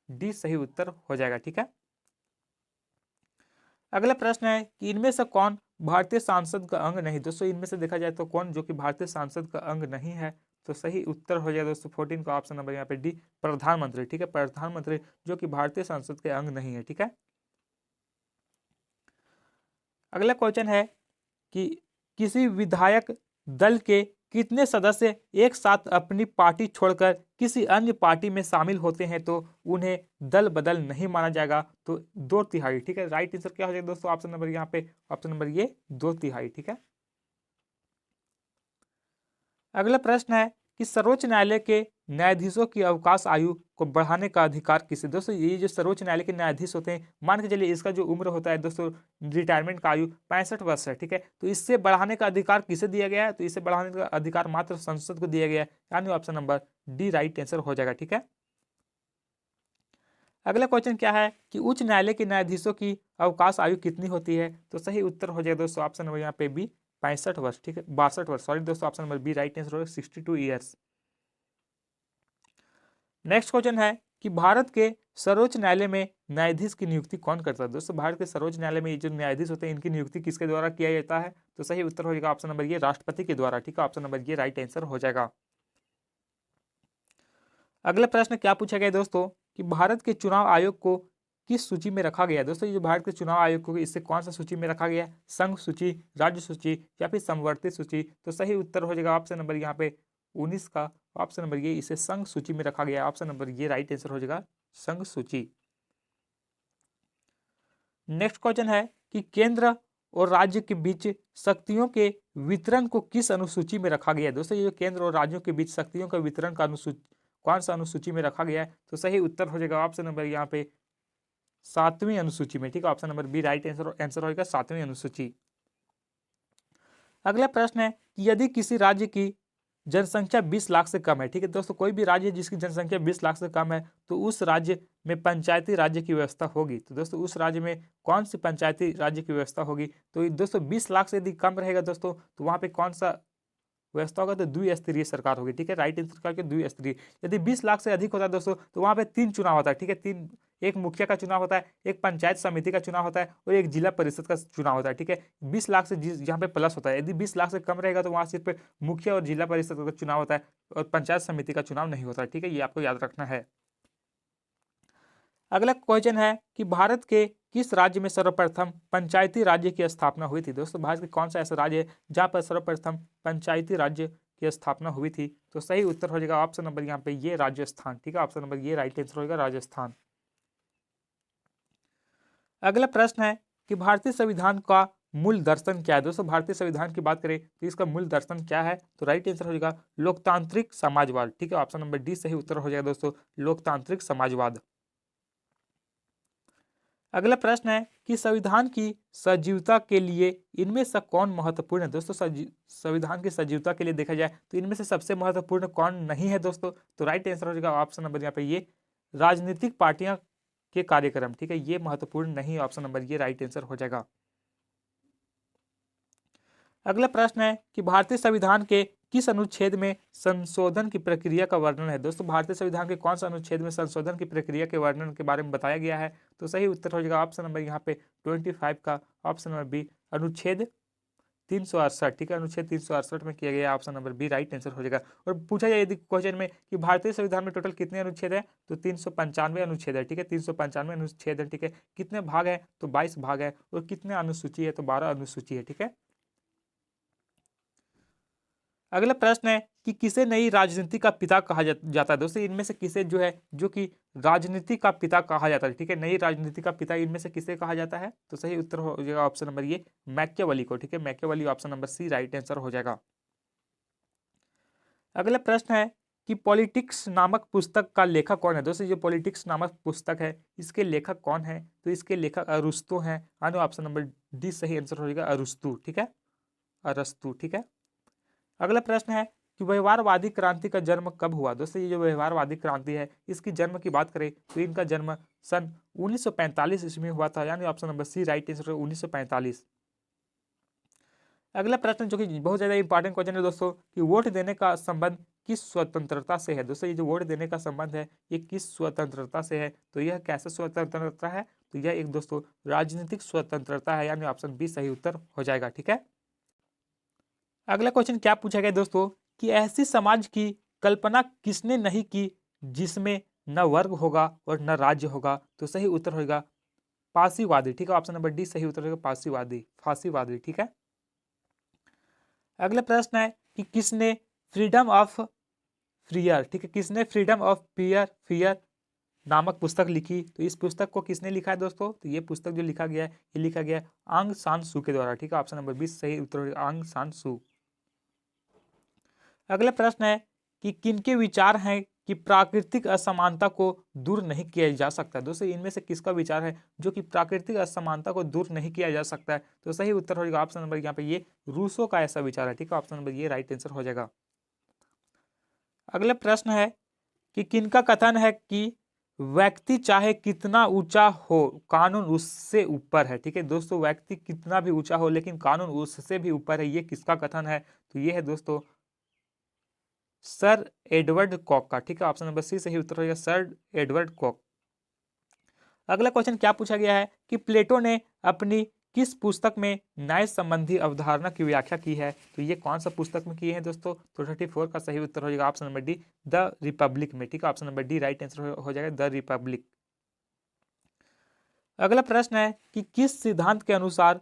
डी सही उत्तर हो जाएगा। ठीक है, अगला प्रश्न है कि इनमें से कौन भारतीय सांसद का अंग नहीं। दोस्तों इनमें से देखा जाए तो कौन जो कि भारतीय सांसद का अंग नहीं है, तो सही उत्तर हो जाएगा दोस्तों 14 का ऑप्शन नंबर यहाँ पे डी, प्रधानमंत्री। ठीक है, प्रधानमंत्री जो कि भारतीय संसद के अंग नहीं है। ठीक है, अगला क्वेश्चन है कि किसी विधायक दल के कितने सदस्य एक साथ अपनी पार्टी छोड़कर किसी अन्य पार्टी में शामिल होते हैं तो उन्हें दल बदल नहीं माना जाएगा। तो 2/3। ठीक है, राइट आंसर क्या हो जाएगा दोस्तों, ऑप्शन नंबर यहाँ पे ऑप्शन नंबर ये 2/3। ठीक है, अगला प्रश्न है कि सर्वोच्च न्यायालय के न्यायाधीशों की अवकाश आयु को बढ़ाने का अधिकार किसे। दोस्तों ये जो सर्वोच्च न्यायालय के न्यायाधीश होते हैं, मान के चलिए इसका जो उम्र होता है दोस्तों, रिटायरमेंट का आयु 65 वर्ष है। ठीक है, तो इससे बढ़ाने का अधिकार किसे दिया गया है, तो इसे बढ़ाने का अधिकार मात्र संसद को दिया गया है, यानी option number D right answer हो जाएगा। ठीक है, अगला क्वेश्चन क्या है कि उच्च न्यायालय के न्यायाधीशों की अवकाश आयु कितनी होती है, तो सही उत्तर हो जाएगा दोस्तों ऑप्शन नंबर यहाँ पे बी 65 वर्ष। ठीक है, 62 वर्ष, सॉरी दोस्तों, option number B right answer होगा 62 ईयर्स। नेक्स्ट क्वेश्चन है कि भारत के सर्वोच्च न्यायालय में न्यायाधीश की नियुक्ति कौन करता है। दोस्तों भारत के सर्वोच्च न्यायालय में ये जो न्यायाधीश होते हैं इनकी नियुक्ति किसके द्वारा किया जाता है, तो सही उत्तर हो जाएगा ऑप्शन नंबर ये राष्ट्रपति के द्वारा। ठीक है, ऑप्शन नंबर ये राइट आंसर हो जाएगा। अगला प्रश्न क्या पूछा गया दोस्तों कि भारत के चुनाव आयोग को किस सूची में रखा गया है। दोस्तों ये जो भारत के चुनाव आयोग को इससे कौन सा सूची में रखा गया है, संघ सूची, राज्य सूची या फिर समवर्ती सूची, तो सही उत्तर हो जाएगा ऑप्शन नंबर यहाँ पे 19 का ऑप्शन नंबर ये, इसे संघ सूची में रखा गया है, ऑप्शन नंबर ये राइट आंसर हो जाएगा संघ सूची। नेक्स्ट क्वेश्चन है कि केंद्र और राज्य के बीच शक्तियों के वितरण को किस अनुसूची में रखा गया है। दोस्तों ये जो केंद्र और राज्यों के बीच शक्तियों का वितरण का अनुसूची कौन सा अनुसूची में रखा गया है, तो सही उत्तर हो जाएगा ऑप्शन नंबर यहाँ पे 7वीं अनुसूची में। ठीक है, option number B right answer हो जाएगा 7वीं अनुसूची। अगला प्रश्न है कि यदि किसी राज्य की जनसंख्या 20 लाख से कम है। ठीक है दोस्तों, कोई भी राज्य जिसकी जनसंख्या 20 लाख से कम है तो उस राज्य में पंचायती राज्य की व्यवस्था होगी। तो दोस्तों उस राज्य में कौन सी पंचायती राज्य की व्यवस्था होगी, तो दोस्तों 20 लाख से यदि कम रहेगा दोस्तों तो वहां पे कौन सा व्यवस्था होगा, तो द्विस्तरीय सरकार होगी। ठीक है, राइट आंसर करके द्विस्तरीय। यदि 20 लाख से अधिक होता है दोस्तों तो वहां पे 3 चुनाव होता है। ठीक है, 3, एक मुखिया का चुनाव होता है, एक पंचायत समिति का चुनाव होता है और एक जिला परिषद का चुनाव होता है। ठीक है, 20 लाख से जहाँ पे प्लस होता है, यदि 20 लाख से कम रहेगा तो वहां सिर्फ मुखिया और जिला परिषद का चुनाव होता है और पंचायत समिति का चुनाव नहीं होता है। ठीक है, ये आपको याद रखना है। अगला क्वेश्चन है कि भारत के किस राज्य में सर्वप्रथम पंचायती राज्य की स्थापना हुई थी। दोस्तों भारत के कौन सा ऐसा राज्य है जहां पर सर्वप्रथम पंचायती राज्य की स्थापना हुई थी, तो सही उत्तर हो जाएगा ऑप्शन नंबर यहाँ पे ये राजस्थान। ठीक है, ऑप्शन नंबर ये राइट आंसर होगा राजस्थान। अगला प्रश्न है कि भारतीय संविधान का मूल दर्शन क्या है। दोस्तों भारतीय संविधान की बात करें तो इसका मूल दर्शन क्या है, तो राइट आंसर हो जाएगा लोकतांत्रिक समाजवाद। ठीक है, ऑप्शन नंबर डी सही उत्तर हो जाएगा दोस्तों लोकतांत्रिक समाजवाद। अगला प्रश्न है कि संविधान की सजीवता के लिए इनमें से कौन महत्वपूर्ण है। दोस्तों संविधान की सजीवता के लिए देखा जाए तो इनमें से सबसे महत्वपूर्ण कौन नहीं है दोस्तों, तो राइट आंसर हो जाएगा ऑप्शन नंबर यहाँ पे ये राजनीतिक पार्टियां के कार्यक्रम। ठीक है, ये महत्वपूर्ण नहीं, ऑप्शन नंबर ये राइट आंसर हो जाएगा। अगला प्रश्न है कि भारतीय संविधान के किस अनुच्छेद में संशोधन की प्रक्रिया का वर्णन है। दोस्तों भारतीय संविधान के कौन सा अनुच्छेद में संशोधन की प्रक्रिया के वर्णन के बारे में बताया गया है, तो सही उत्तर हो जाएगा ऑप्शन नंबर यहाँ पे 25 का ऑप्शन नंबर बी अनुच्छेद 368। ठीक है, अनुच्छेद 368 में किया गया option number B right answer हो जाएगा। और पूछा जाए यदि क्वेश्चन में कि भारतीय संविधान में टोटल कितने अनुच्छेद है, तो 395 अनुच्छेद है। ठीक है, 395 अनुच्छेद है। ठीक है, कितने भाग है, तो 22 भाग है और कितने अनुसूची है, तो 12 अनुसूची है। ठीक है, अगला प्रश्न है कि किसे नई राजनीति का पिता कहा जाता है। दोस्तों इनमें से किसे जो है जो कि राजनीति का पिता कहा जाता है। ठीक है, नई राजनीति का पिता इनमें से किसे कहा जाता है, तो सही उत्तर हो जाएगा ऑप्शन नंबर ये मैकियावेली को। ठीक है, Machiavelli option number C right answer हो जाएगा। अगला प्रश्न है कि पॉलिटिक्स नामक पुस्तक का लेखक कौन है। दोस्तों जो पॉलिटिक्स नामक पुस्तक है इसके लेखक कौन है, तो इसके लेखक अरुस्तु हैं, यानी ऑप्शन नंबर डी सही आंसर हो जाएगा अरुस्तु। ठीक है, अरस्तु। ठीक है, अगला प्रश्न है कि व्यवहारवादी क्रांति का जन्म कब हुआ। दोस्तों ये जो व्यवहारवादी क्रांति है इसकी जन्म की बात करें तो इनका जन्म सन 1945 ईस्वी में हुआ था, यानी option number C right answer 1945। अगला प्रश्न जो कि बहुत ज्यादा इंपॉर्टेंट क्वेश्चन है दोस्तों कि वोट देने का संबंध किस स्वतंत्रता से है। दोस्तों ये जो वोट देने का संबंध है ये किस स्वतंत्रता से है, तो यह कैसे स्वतंत्रता है, तो यह एक दोस्तों राजनीतिक स्वतंत्रता है, यानी ऑप्शन बी सही उत्तर हो जाएगा। ठीक है, अगला क्वेश्चन क्या पूछा गया दोस्तों कि ऐसी समाज की कल्पना किसने नहीं की जिसमें न वर्ग होगा और न राज्य होगा, तो सही उत्तर होगा फांसीवादी। ठीक है, ऑप्शन नंबर डी सही उत्तर होगा फांसीवादी, फांसीवादी। ठीक है, अगला प्रश्न है कि किसने फ्रीडम ऑफ फियर, ठीक है, किसने फ्रीडम ऑफ फियर फियर नामक पुस्तक लिखी, तो इस पुस्तक को किसने लिखा है दोस्तों, तो ये पुस्तक जो लिखा गया है ये लिखा गया है आंग सान सू के द्वारा। ठीक है, ऑप्शन नंबर 20 सही उत्तर होगा आंग सान सू। अगला प्रश्न है कि किनके विचार हैं कि प्राकृतिक असमानता को दूर नहीं किया जा सकता। दोस्तों इनमें से किसका विचार है जो कि प्राकृतिक असमानता को दूर नहीं किया जा सकता है, तो सही उत्तर होगा ऑप्शन नंबर यहाँ पे ये रूसो का ऐसा विचार है। ठीक है, ऑप्शन नंबर ये राइट आंसर हो जाएगा। अगला प्रश्न है कि किनका कथन है कि व्यक्ति चाहे कितना ऊंचा हो कानून उससे ऊपर है। ठीक है दोस्तों, व्यक्ति कितना भी ऊंचा हो लेकिन कानून उससे भी ऊपर है, ये किसका कथन है, तो ये है दोस्तों सर एडवर्ड कॉक का। ठीक है, ऑप्शन नंबर सी सही उत्तर होगा सर एडवर्ड कॉक। अगला क्वेश्चन क्या पूछा गया है कि प्लेटो ने अपनी किस पुस्तक में न्याय संबंधी अवधारणा की व्याख्या की है, तो ये कौन सा पुस्तक में की है दोस्तों, तो 34 का सही उत्तर हो जाएगा option number D the Republic में। ठीक है, option number D right answer हो जाएगा द रिपब्लिक। अगला प्रश्न है कि किस सिद्धांत के अनुसार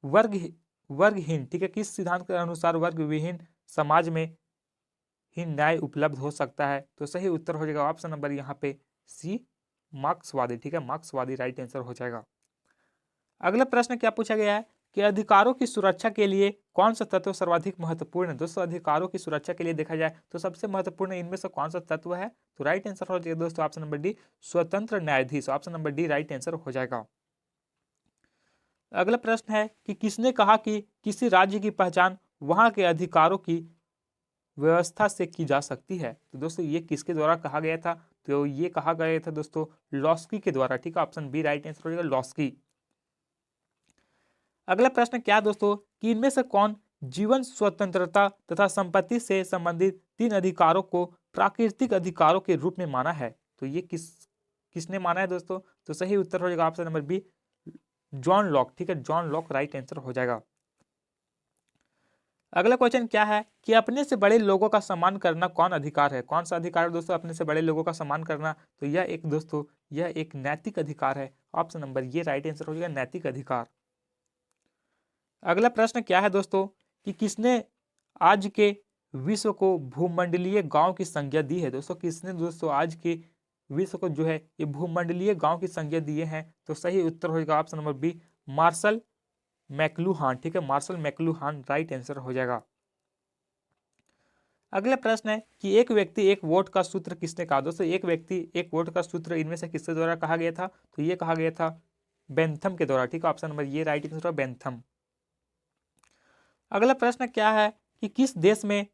वर्गहीन, ठीक है, किस सिद्धांत के अनुसार वर्ग विहीन समाज में ही न्याय उपलब्ध हो सकता है, तो सही उत्तर हो जाएगा ऑप्शन नंबर यहाँ पे सी मार्क्सवादी। ठीक है, मार्क्सवादी राइट आंसर हो जाएगा। अगला प्रश्न क्या पूछा गया है कि अधिकारों की सुरक्षा के लिए कौन सा तत्व सर्वाधिक महत्वपूर्ण है। दोस्तों अधिकारों की सुरक्षा के लिए देखा जाए तो सबसे महत्वपूर्ण इनमें से कौन सा तत्व है, तो राइट आंसर हो जाएगा दोस्तों ऑप्शन नंबर डी स्वतंत्र न्यायाधीश, option number D right answer हो जाएगा। अगला प्रश्न है कि किसने कहा कि किसी राज्य की पहचान वहां के अधिकारों की व्यवस्था से की जा सकती है, तो दोस्तों ये किसके द्वारा कहा गया था, तो ये कहा गया था दोस्तों लॉस्की के द्वारा। ठीक है, ऑप्शन बी राइट आंसर हो जाएगा लॉस्की। अगला प्रश्न क्या दोस्तों कि इनमें से कौन जीवन स्वतंत्रता तथा संपत्ति से संबंधित 3 अधिकारों को प्राकृतिक अधिकारों के रूप में माना है, तो ये किसने माना है दोस्तों, तो सही उत्तर हो जाएगा option number B John Locke. ठीक है, जॉन लॉक राइट आंसर हो जाएगा। अगला क्वेश्चन क्या है कि अपने से बड़े लोगों का सम्मान करना कौन अधिकार है, कौन सा अधिकार है दोस्तों अपने से बड़े लोगों का सम्मान करना, तो यह एक दोस्तों यह एक नैतिक अधिकार है, ऑप्शन नंबर ये राइट आंसर हो जाएगा नैतिक अधिकार। अगला प्रश्न क्या है दोस्तों कि किसने आज के विश्व को भूमंडलीय गांव की संज्ञा दी है, दोस्तों किसने दोस्तों आज के विश्व को जो है ये भूमंडलीय गांव की संज्ञा दिए हैं, तो सही उत्तर होगा ऑप्शन नंबर बी मार्शल मैक्लूहान। ठीक है, मार्शल मैक्लूहान राइट आंसर हो जाएगा। अगला प्रश्न है कि एक व्यक्ति एक वोट का सूत्र किसने कहा, दोस्तों एक व्यक्ति एक वोट का सूत्र इनमें से किसके द्वारा कहा गया था, तो ये कहा गया था बेंथम के द्वारा। ठीक है, ऑप्शन नंबर ये राइट आंसर बेंथम। अगला प्रश्न क्या है कि किस देश में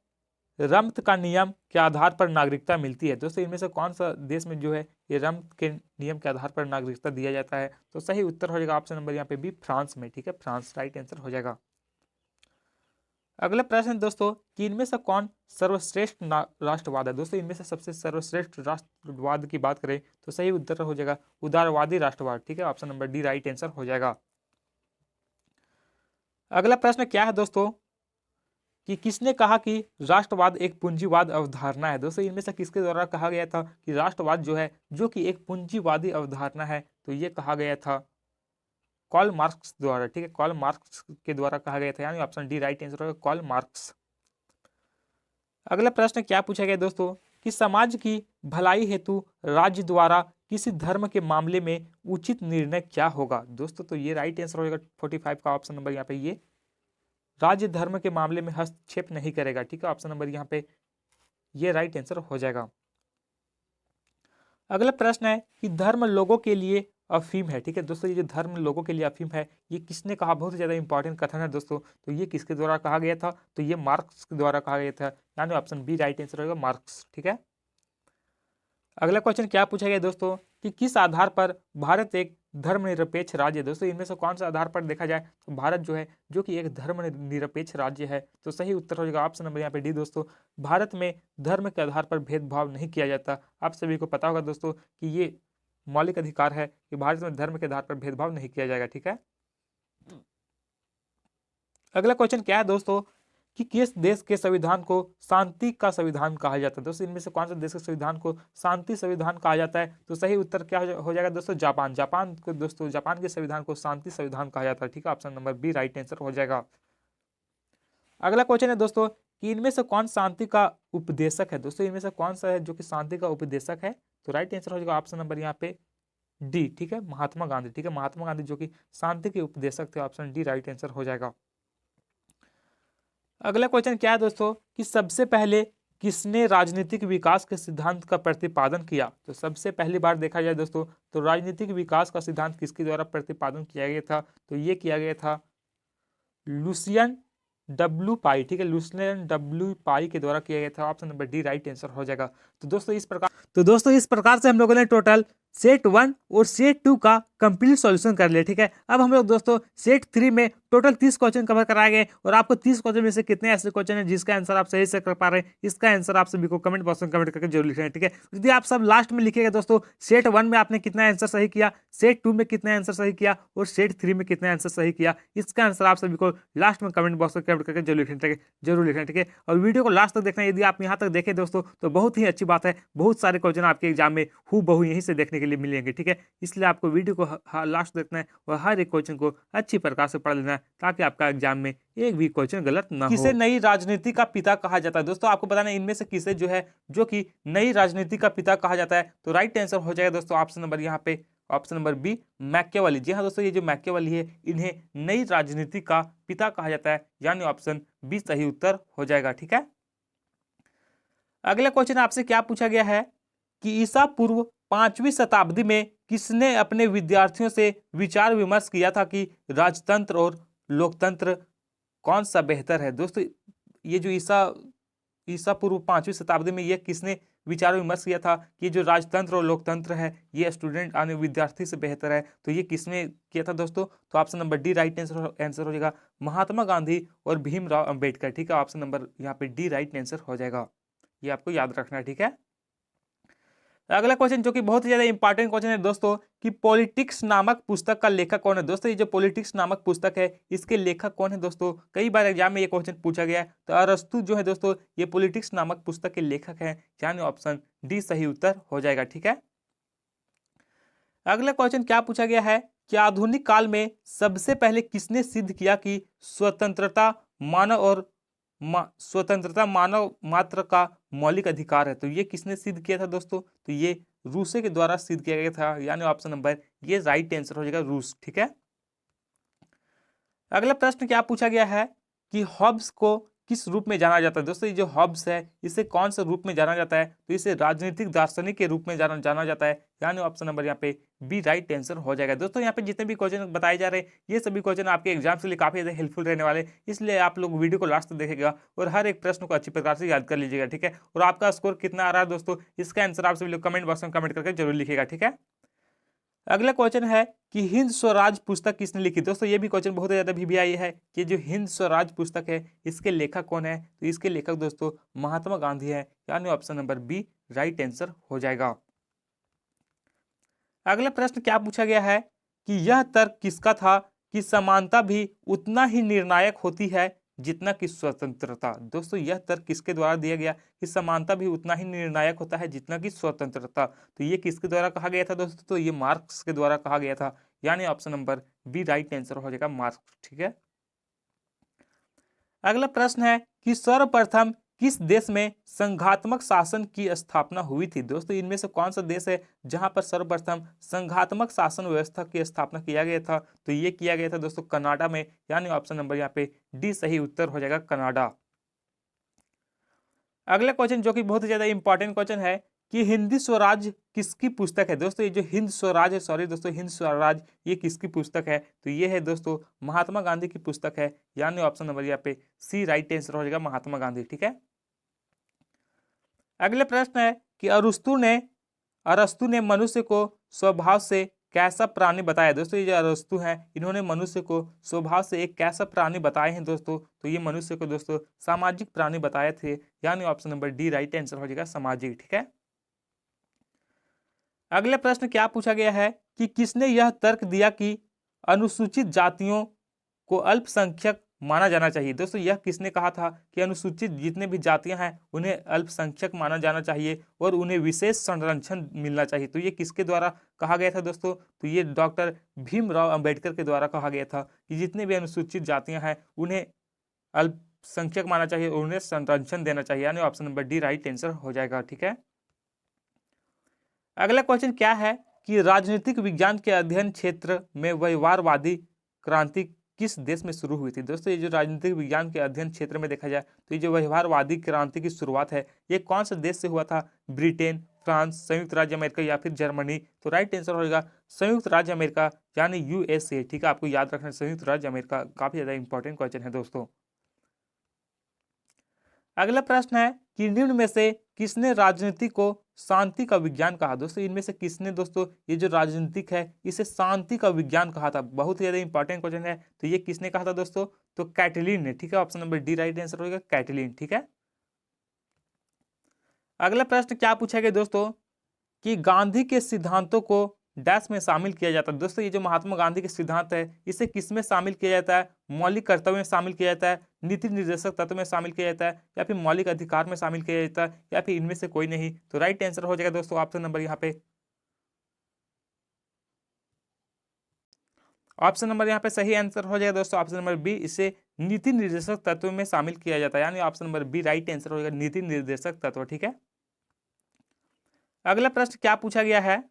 रम्त का नियम के आधार पर नागरिकता मिलती है, दोस्तों इनमें से कौन सा देश में जो है ये रम्त के नियम के आधार पर नागरिकता दिया जाता है, तो सही उत्तर हो जाएगा ऑप्शन नंबर यहाँ पे भी फ्रांस में। ठीक है, फ्रांस राइट आंसर हो जाएगा। अगला प्रश्न दोस्तों कि इनमें से कौन सर्वश्रेष्ठ राष्ट्रवाद है, दोस्तों इनमें से सबसे सर्वश्रेष्ठ राष्ट्रवाद की बात करें तो सही उत्तर हो जाएगा उदारवादी राष्ट्रवाद। ठीक है, option number D right answer हो जाएगा। अगला प्रश्न क्या है दोस्तों कि किसने कहा कि राष्ट्रवाद एक पूंजीवाद अवधारणा है, दोस्तों इनमें से किसके द्वारा कहा गया था कि राष्ट्रवाद जो है जो कि एक पूंजीवादी अवधारणा है, तो ये कहा गया था कार्ल मार्क्स द्वारा। ठीक है, कार्ल मार्क्स के द्वारा कहा गया था, यानी ऑप्शन डी राइट आंसर होगा कार्ल मार्क्स। अगला प्रश्न क्या पूछा गया दोस्तों कि समाज की भलाई हेतु राज्य द्वारा किसी धर्म के मामले में उचित निर्णय क्या होगा, दोस्तों तो ये राइट आंसर होगा 45 का ऑप्शन नंबर यहाँ पे ये राज्य धर्म के मामले में हस्तक्षेप नहीं करेगा। ठीक है, ऑप्शन नंबर यहाँ पे ये राइट आंसर हो जाएगा। अगला प्रश्न है कि धर्म लोगों के लिए अफीम है। ठीक है दोस्तों, ये जो धर्म लोगों के लिए अफीम है ये किसने कहा, बहुत ज्यादा इंपॉर्टेंट कथन है दोस्तों, तो ये किसके द्वारा कहा गया था, तो ये मार्क्स के द्वारा कहा गया था, यानी ऑप्शन बी राइट आंसर होगा मार्क्स। ठीक है, अगला क्वेश्चन क्या पूछा गया दोस्तों कि किस आधार पर भारत एक धर्मनिरपेक्ष राज्य है। दोस्तों इनमें से कौन सा आधार पर देखा जाए तो भारत जो है जो कि एक धर्मनिरपेक्ष राज्य है, तो सही उत्तर हो जाएगा ऑप्शन नंबर यहाँ पे डी। दोस्तों भारत में धर्म के आधार पर भेदभाव नहीं किया जाता। आप सभी को पता होगा दोस्तों कि ये मौलिक अधिकार है कि भारत में धर्म के आधार पर भेदभाव नहीं किया जाएगा। ठीक है, अगला क्वेश्चन क्या है दोस्तों कि किस देश के संविधान को शांति का संविधान कहा जाता है। दोस्तों इनमें से कौन सा देश के संविधान को शांति संविधान कहा जाता है, तो सही उत्तर क्या हो जाएगा दोस्तों जापान। जापान को दोस्तों जापान के संविधान को शांति संविधान कहा जाता है। ठीक है, option number B right answer हो जाएगा। अगला क्वेश्चन है दोस्तों कि इनमें से कौन शांति का उपदेशक है। दोस्तों इनमें से कौन सा है जो कि शांति का उपदेशक है, तो राइट आंसर हो जाएगा ऑप्शन नंबर यहाँ पे डी। ठीक है, महात्मा गांधी। ठीक है, महात्मा गांधी जो कि शांति के उपदेशक थे, ऑप्शन डी राइट आंसर हो जाएगा। अगला क्वेश्चन क्या है दोस्तों कि सबसे पहले किसने राजनीतिक विकास के सिद्धांत का प्रतिपादन किया। तो सबसे पहली बार देखा जाए दोस्तों तो राजनीतिक विकास का सिद्धांत किसके द्वारा प्रतिपादन किया गया था, तो ये किया गया था लुसियन डब्ल्यू पाई। ठीक है, लुसियन डब्ल्यू पाई के द्वारा किया गया था, option number D right answer हो जाएगा। तो दोस्तों इस प्रकार से हम लोगों ने टोटल सेट 1 और सेट 2 का कंप्लीट सॉल्यूशन कर लिया। ठीक है, अब हम लोग दोस्तों सेट 3 में टोटल 30 क्वेश्चन कवर कराए गए और आपको 30 क्वेश्चन में से कितने ऐसे क्वेश्चन हैं जिसका आंसर आप सही से कर पा रहे हैं, इसका आंसर आप सभी को कमेंट बॉक्स में कमेंट करके जरूर लिखें। ठीक है, यदि आप सब लास्ट में लिखिएगा दोस्तों सेट 1 में आपने कितना आंसर सही किया, सेट 2 में कितना आंसर सही किया और सेट 3 में कितना आंसर सही किया, इसका आंसर आप सभी को लास्ट में कमेंट बॉक्स में कमेंट करके जरूर लिखें। ठीक है, और वीडियो को लास्ट तक देखना। यदि आप यहाँ तक देखें दोस्तों तो बहुत ही अच्छी बात है, बहुत सारे क्वेश्चन आपके एग्जाम में हूबहू यहीं से देखने के लिए मिलेंगे। ठीक है, इसलिए आपको वीडियो को लास्ट देखना है और हर एक क्वेश्चन को अच्छी प्रकार से पढ़ लेना है ताकि आपका एग्जाम में एक भी क्वेश्चन गलत ना हो। किसे नई राजनीति का पिता कहा जाता है। दोस्तों आपको बताना इनमें से किसे जो है जो कि नई राजनीति का पिता कहा जाता है, तो राइट आंसर हो जाएगा दोस्तों ऑप्शन नंबर यहाँ पे ऑप्शन नंबर बी मैकियावेली। जी हाँ दोस्तों, ये जो मैकियावेली है इन्हें नई राजनीति का पिता कहा जाता है, यानी ऑप्शन बी सही उत्तर हो जाएगा। ठीक है, अगला क्वेश्चन आपसे क्या पूछा गया है कि ईसा पूर्व 5वीं शताब्दी में किसने अपने विद्यार्थियों से विचार विमर्श किया था कि राजतंत्र और लोकतंत्र कौन सा बेहतर है। दोस्तों ये जो ईसा पूर्व 5वीं शताब्दी में ये किसने विचार विमर्श किया था कि जो राजतंत्र और लोकतंत्र है ये स्टूडेंट आने विद्यार्थी से बेहतर है, तो ये किसने किया था दोस्तों, तो option number D right answer हो जाएगा महात्मा गांधी और भीमराव अंबेडकर। ठीक है, ऑप्शन नंबर यहाँ पे डी राइट आंसर हो जाएगा, ये आपको याद रखना है। ठीक है, अगला क्वेश्चन जो कि बहुत ही ज्यादा इंपॉर्टेंट क्वेश्चन है दोस्तों कि पॉलिटिक्स नामक पुस्तक का लेखक कौन है। दोस्तों ये जो पॉलिटिक्स नामक पुस्तक है इसके लेखक कौन है दोस्तों, कई बार एग्जाम में ये क्वेश्चन पूछा गया है। तो अरस्तु जो है दोस्तों ये पॉलिटिक्स नामक पुस्तक के लेखक हैं, यानी ऑप्शन डी सही उत्तर हो जाएगा। ठीक है, अगला क्वेश्चन क्या पूछा गया है कि आधुनिक काल में सबसे पहले किसने सिद्ध किया कि स्वतंत्रता मानव मात्र का मौलिक अधिकार है। तो ये किसने सिद्ध किया था दोस्तों, तो ये रूसे के द्वारा सिद्ध किया गया था, यानी ऑप्शन नंबर ये राइट आंसर हो जाएगा रूस। ठीक है, अगला प्रश्न क्या पूछा गया है कि हॉब्स को किस रूप में जाना जाता है। दोस्तों ये जो हॉब्स है इसे कौन से रूप में जाना जाता है, तो इसे राजनीतिक दार्शनिक के रूप में जाना जाता है, यानी ऑप्शन नंबर यहाँ पे बी राइट आंसर हो जाएगा। दोस्तों यहाँ पे जितने भी क्वेश्चन बताए जा रहे हैं ये सभी क्वेश्चन आपके एग्जाम के लिए काफी ज्यादा हेल्पफुल रहने वाले, इसलिए आप लोग वीडियो को लास्ट तक देखेगा और हर एक प्रश्न को अच्छी प्रकार से याद कर लीजिएगा। ठीक है, और आपका स्कोर कितना आ रहा है दोस्तों इसका आंसर आप सभी लोग कमेंट बॉक्स में कमेंट करके जरूर लिखेगा। ठीक है, अगला क्वेश्चन है कि हिंद स्वराज पुस्तक किसने लिखी। दोस्तों ये भी क्वेश्चन बहुत ज्यादा VBI है कि जो हिंद स्वराज पुस्तक है इसके लेखक कौन है, तो इसके लेखक दोस्तों महात्मा गांधी है, यानी option number B right answer हो जाएगा। अगला प्रश्न क्या पूछा गया है कि यह तर्क किसका था कि समानता भी उतना ही निर्णायक होती है जितना कि स्वतंत्रता। दोस्तों यह तर्क किसके द्वारा दिया गया कि समानता भी उतना ही निर्णायक होता है जितना कि स्वतंत्रता, तो ये किसके द्वारा कहा गया था दोस्तों, तो ये मार्क्स के द्वारा कहा गया था, यानी option number B right answer हो जाएगा मार्क्स। ठीक है, अगला प्रश्न है कि सर्वप्रथम किस देश में संघात्मक शासन की स्थापना हुई थी। दोस्तों इनमें से कौन सा देश है जहां पर सर्वप्रथम संघात्मक शासन व्यवस्था की स्थापना किया गया था, तो ये किया गया था दोस्तों कनाडा में, यानी ऑप्शन नंबर यहाँ पे डी सही उत्तर हो जाएगा कनाडा। अगला क्वेश्चन जो कि बहुत ही ज्यादा इंपॉर्टेंट क्वेश्चन है कि हिंदी स्वराज किसकी पुस्तक है। दोस्तों ये जो हिंद स्वराज है, सॉरी दोस्तों हिंद स्वराज ये किसकी पुस्तक है, तो ये है दोस्तों महात्मा गांधी की पुस्तक है, यानी ऑप्शन नंबर यहाँ पे सी राइट आंसर हो जाएगा महात्मा गांधी। ठीक है, अगले प्रश्न है कि अरस्तु ने मनुष्य को स्वभाव से कैसा प्राणी बताया? दोस्तों ये जो अरस्तु हैं इन्होंने मनुष्य को स्वभाव से एक कैसा प्राणी बताए हैं दोस्तों? तो ये मनुष्य को दोस्तों सामाजिक प्राणी बताए थे, यानी option number D right answer हो जाएगा सामाजिक। ठीक है, अगला प्रश्न क्या पूछा गया है कि किसने यह तर्क दिया कि अनुसूचित जातियों को अल्पसंख्यक माना जाना चाहिए? दोस्तों यह किसने कहा था कि अनुसूचित जितने भी जातियां हैं उन्हें अल्पसंख्यक माना जाना चाहिए और उन्हें विशेष संरक्षण मिलना चाहिए? तो ये किसके द्वारा कहा गया था दोस्तों? तो ये डॉक्टर भीमराव अंबेडकर के द्वारा कहा गया था कि जितने भी अनुसूचित जातियां हैं उन्हें अल्पसंख्यक माना चाहिए और उन्हें संरक्षण देना चाहिए, यानी option number D right answer हो जाएगा। ठीक है, अगला क्वेश्चन क्या है कि राजनीतिक विज्ञान के अध्ययन क्षेत्र में व्यवहारवादी क्रांति किस देश में शुरू हुई थी? दोस्तों ये जो राजनीतिक विज्ञान के अध्ययन क्षेत्र में देखा जाए तो ये जो व्यवहारवादी क्रांति की शुरुआत है ये कौन से देश से हुआ था? ब्रिटेन, फ्रांस, संयुक्त राज्य अमेरिका या फिर जर्मनी? तो राइट आंसर होगा संयुक्त राज्य अमेरिका यानी यूएसए। ठीक है, आपको याद रखना संयुक्त राज्य अमेरिका काफी ज्यादा इंपॉर्टेंट क्वेश्चन है दोस्तों। अगला प्रश्न है कि निम्न में से किसने राजनीति को शांति का विज्ञान कहा? दोस्तों इनमें से किसने दोस्तों ये जो राजनीतिक है इसे शांति का विज्ञान कहा था? बहुत ही ज्यादा इंपॉर्टेंट क्वेश्चन है। तो ये किसने कहा था दोस्तों? तो कैटलिन ने। ठीक है, option number D right answer होगा कैटलिन। ठीक है, अगला प्रश्न क्या पूछा गया दोस्तों कि गांधी के सिद्धांतों को डैश में शामिल किया जाता है? दोस्तों ये जो महात्मा गांधी के सिद्धांत है इसे किस में शामिल किया जाता है? मौलिक कर्तव्य में शामिल किया जाता है, नीति निर्देशक तत्व में शामिल किया जाता है, या फिर मौलिक अधिकार में शामिल किया जाता है, या फिर इनमें से कोई नहीं? तो राइट आंसर हो जाएगा दोस्तों ऑप्शन नंबर यहाँ पे सही आंसर हो जाएगा दोस्तों ऑप्शन नंबर बी, इसे नीति निर्देशक तत्व में शामिल किया जाता है, यानी option number B right answer हो जाएगा नीति निर्देशक तत्व। ठीक है, अगला प्रश्न क्या पूछा गया है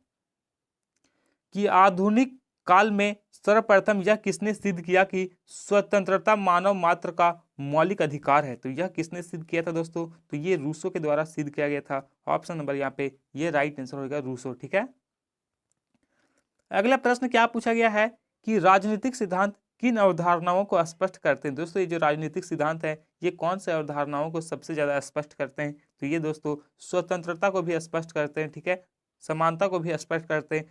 कि आधुनिक काल में सर्वप्रथम यह किसने सिद्ध किया कि स्वतंत्रता मानव मात्र का मौलिक अधिकार है? तो यह किसने सिद्ध किया था दोस्तों? तो ये रूसो के द्वारा सिद्ध किया गया था, ऑप्शन नंबर यहाँ पे ये राइट आंसर होगा रूसो। ठीक है, अगला प्रश्न क्या पूछा गया है कि राजनीतिक सिद्धांत किन अवधारणाओं को स्पष्ट करते हैं? दोस्तों ये जो राजनीतिक सिद्धांत है ये कौन से अवधारणाओं को सबसे ज्यादा स्पष्ट करते हैं? तो ये दोस्तों स्वतंत्रता को भी स्पष्ट करते हैं, ठीक है, समानता को भी स्पष्ट करते हैं,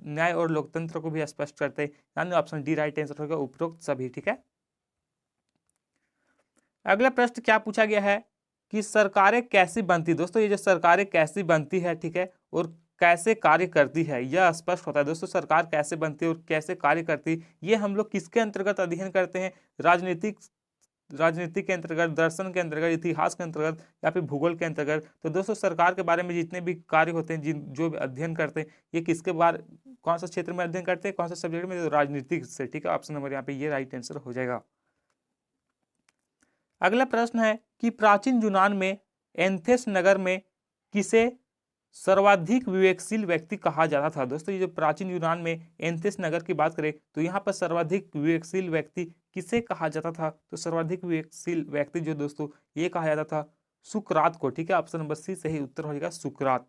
न्याय और लोकतंत्र को भी स्पष्ट करते हैं, यानी ऑप्शन डी राइट आंसर होगा उपरोक्त सभी। ठीक है, अगला प्रश्न क्या पूछा गया है कि सरकारें कैसी बनती? दोस्तों ये जो सरकारें कैसी बनती है, ठीक है, और कैसे कार्य करती है यह स्पष्ट होता है। दोस्तों सरकार कैसे बनती है और कैसे कार्य करती है ये हम लोग किसके अंतर्गत अध्ययन करते हैं? राजनीति के अंतर्गत, दर्शन के अंतर्गत, इतिहास के अंतर्गत या फिर भूगोल के अंतर्गत? तो दोस्तों सरकार के बारे में जितने भी कार्य होते हैं जो भी अध्ययन करते हैं ये किसके बारे, कौन सा क्षेत्र में अध्ययन करते हैं, कौन सा सब्जेक्ट में? राजनीतिक से। ठीक है, ऑप्शन नंबर यहाँ पे ये राइट आंसर हो जाएगा। अगला प्रश्न है कि प्राचीन यूनान में एथेंस नगर में किसे सर्वाधिक विवेकशील व्यक्ति कहा जाता था? दोस्तों ये जो प्राचीन यूनान में एथेंस नगर की बात करें तो यहाँ पर सर्वाधिक विवेकशील व्यक्ति किसे कहा जाता था? तो सर्वाधिक विवेकशील व्यक्ति जो दोस्तों ये कहा जाता था सुकरात को। ठीक है, ऑप्शन नंबर सी सही उत्तर हो जाएगा सुकरात।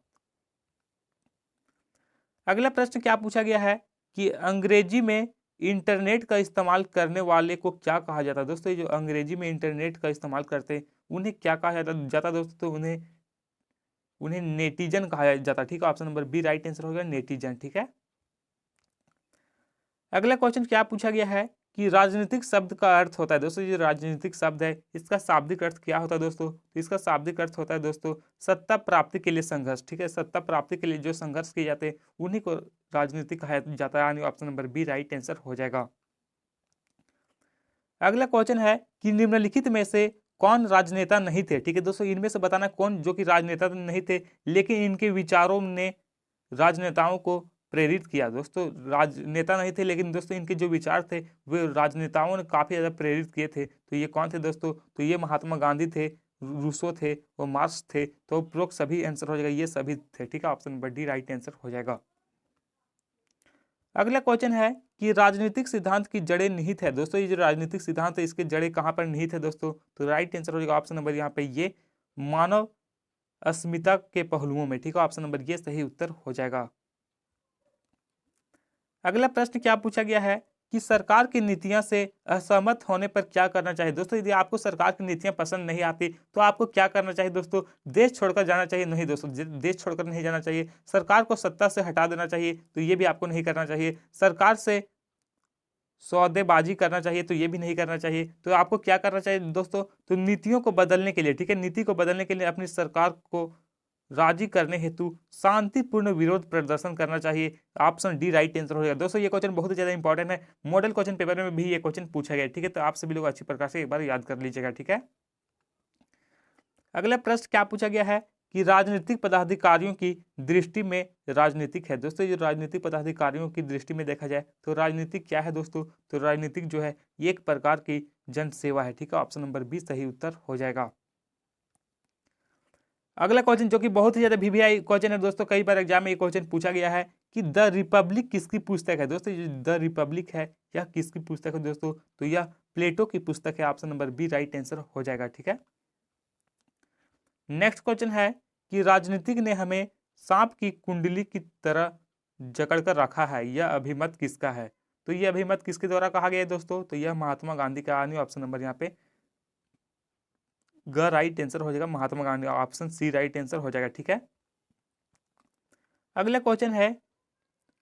अगला प्रश्न क्या पूछा गया है कि अंग्रेजी में इंटरनेट का इस्तेमाल करने वाले को क्या कहा जाता है? दोस्तों ये जो अंग्रेजी में इंटरनेट का इस्तेमाल करते हैं उन्हें क्या कहा जाता दोस्तों? तो उन्हें नेटिजन कहा जाता। ठीक है, option number B right answer होगा नेटिजन। ठीक है, अगला क्वेश्चन क्या पूछा गया है कि राजनीतिक शब्द का अर्थ होता है? दोस्तों ये राजनीतिक शब्द है इसका शाब्दिक अर्थ क्या होता है दोस्तों? तो इसका शाब्दिक अर्थ होता है दोस्तों सत्ता प्राप्ति के लिए संघर्ष। ठीक है, सत्ता प्राप्ति के लिए जो संघर्ष किए जाते हैं उन्हीं को राजनीति कहा जाता है, यानी option number B right answer हो जाएगा। अगला क्वेश्चन है कि निम्नलिखित में से कौन राजनेता नहीं थे? ठीक है दोस्तों, इनमें से बताना कौन जो कि राजनेता नहीं थे लेकिन इनके विचारों ने राजनेताओं को प्रेरित किया। दोस्तों राजनेता नहीं थे लेकिन दोस्तों इनके जो विचार थे वे राजनेताओं ने काफी ज्यादा प्रेरित किए थे। तो ये कौन थे दोस्तों? तो ये महात्मा गांधी थे, रूसो थे और मार्क्स थे। तो उपरोक्त सभी आंसर हो जाएगा, ये सभी थे। ठीक है, option number D right answer हो जाएगा। अगला क्वेश्चन है कि राजनीतिक सिद्धांत की जड़ें निहित है। दोस्तों ये जो राजनीतिक सिद्धांत है इसके जड़ें कहाँ पर निहित है दोस्तों? तो राइट आंसर हो जाएगा ऑप्शन नंबर यहाँ पे ये मानव अस्मिता के पहलुओं में। ठीक है, ऑप्शन नंबर ये सही उत्तर हो जाएगा। अगला प्रश्न क्या पूछा गया है कि सरकार की नीतियां से असहमत होने पर क्या करना चाहिए। दोस्तों यदि आपको सरकार की नीतियां पसंद नहीं आती तो आपको क्या करना चाहिए दोस्तों, देश छोड़कर जाना चाहिए। नहीं दोस्तों, देश छोड़कर नहीं जाना चाहिए। सरकार को सत्ता से हटा देना चाहिए, तो ये भी आपको नहीं करना चाहिए। सरकार से सौदेबाजी करना चाहिए, तो ये भी नहीं करना चाहिए। तो आपको क्या करना चाहिए दोस्तों, तो नीतियों को बदलने के लिए, ठीक है, नीति को बदलने के लिए अपनी सरकार को राजी करने हेतु शांतिपूर्ण विरोध प्रदर्शन करना चाहिए। ऑप्शन डी राइट आंसर हो जाएगा। दोस्तों ये क्वेश्चन बहुत ही ज्यादा इंपॉर्टेंट है, मॉडल क्वेश्चन पेपर में भी ये क्वेश्चन पूछा गया है, ठीक है। तो आप सभी लोग अच्छी प्रकार से एक बार याद कर लीजिएगा, ठीक है। अगला प्रश्न क्या पूछा गया है कि राजनीतिक पदाधिकारियों की दृष्टि में राजनीतिक है। दोस्तों ये राजनीतिक पदाधिकारियों की दृष्टि में देखा जाए तो राजनीतिक क्या है दोस्तों, तो राजनीतिक जो है ये एक प्रकार की जन सेवा है, ठीक है। ऑप्शन नंबर 20 सही उत्तर हो जाएगा। अगला क्वेश्चन जो कि बहुत ही ज्यादा वीवीआई क्वेश्चन है दोस्तों, कई बार एग्जाम में ये क्वेश्चन पूछा गया है कि द रिपब्लिक किसकी पुस्तक है। दोस्तों ये द रिपब्लिक है यह किसकी पुस्तक है दोस्तों, तो यह प्लेटो की पुस्तक है। Option number B right answer हो जाएगा, ठीक है। नेक्स्ट क्वेश्चन है कि राजनीतिक ने हमें सांप की कुंडली की तरह जकड़कर रखा है, यह अभिमत किसका है। तो यह अभिमत किसके द्वारा कहा गया है दोस्तों, तो यह महात्मा गांधी का। आने ऑप्शन नंबर यहाँ पे ग राइट आंसर हो जाएगा, Mahatma Gandhi. Option C right answer हो जाएगा, ठीक है। अगला क्वेश्चन है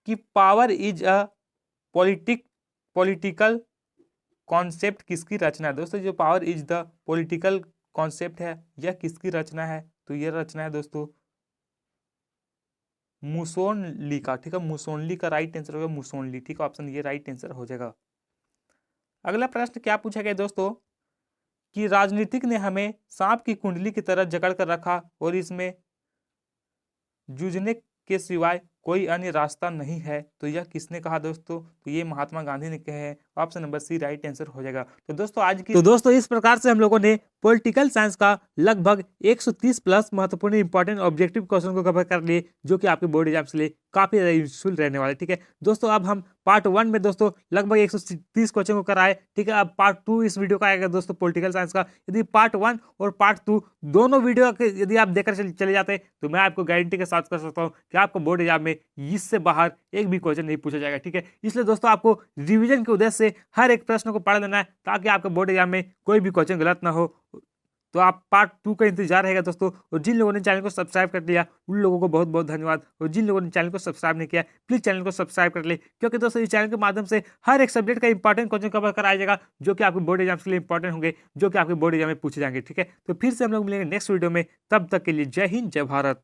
कि power is a political concept किसकी रचना है। दोस्तों जो power is the political concept है यह किसकी रचना है, तो यह रचना है दोस्तों मुसोनली का, ठीक है। मुसोनली का राइट आंसर होगा मुसोनली, ठीक है। ऑप्शन ये राइट आंसर हो जाएगा। अगला प्रश्न क्या पूछा गया दोस्तों कि राजनीतिक ने हमें सांप की कुंडली की तरह जकड़ कर रखा और इसमें जूझने के सिवाय कोई अन्य रास्ता नहीं है, तो यह किसने कहा दोस्तों, तो ये महात्मा गांधी ने कहे हैं। Option number C right answer हो जाएगा। तो दोस्तों इस प्रकार से हम लोगों ने पॉलिटिकल साइंस का लगभग 130 प्लस महत्वपूर्ण इंपॉर्टेंट ऑब्जेक्टिव क्वेश्चन को कवर कर लिए, जो कि आपके बोर्ड एग्जाम के लिए काफी ज्यादा यूजफुल रहने वाले, ठीक है दोस्तों। अब हम पार्ट 1 में दोस्तों लगभग 130 क्वेश्चन को कराए, ठीक है। अब पार्ट 2 इस वीडियो का आएगा दोस्तों पॉलिटिकल साइंस का। यदि पार्ट 1 और पार्ट 2 दोनों वीडियो के यदि आप देखकर चले जाते हैं तो मैं आपको गारंटी के साथ कर सकता हूं कि आपको बोर्ड एग्जाम में इससे बाहर एक भी क्वेश्चन नहीं पूछा जाएगा, ठीक है। इसलिए दोस्तों आपको रिवीजन के उद्देश्य से हर एक प्रश्न को पढ़ लेना है, ताकि आपके बोर्ड एग्जाम में कोई भी क्वेश्चन गलत ना हो। तो आप पार्ट 2 का इंतजार रहेगा दोस्तों। और जिन लोगों ने चैनल को सब्सक्राइब कर लिया उन लोगों को बहुत बहुत धन्यवाद, और जिन लोगों ने चैनल को सब्सक्राइब नहीं किया प्लीज चैनल को सब्सक्राइब कर ले, क्योंकि दोस्तों इस चैनल के माध्यम से हर एक सब्जेक्ट का इंपॉर्टेंट क्वेश्चन कवर कराया जाएगा, जो कि आपके बोर्ड एग्जाम के लिए इंपॉर्टेंट होंगे, जो कि आपके बोर्ड एग्जाम में पूछे जाएंगे, ठीक है। तो फिर से हम लोग मिलेंगे नेक्स्ट वीडियो में, तब तक के लिए जय हिंद जय भारत।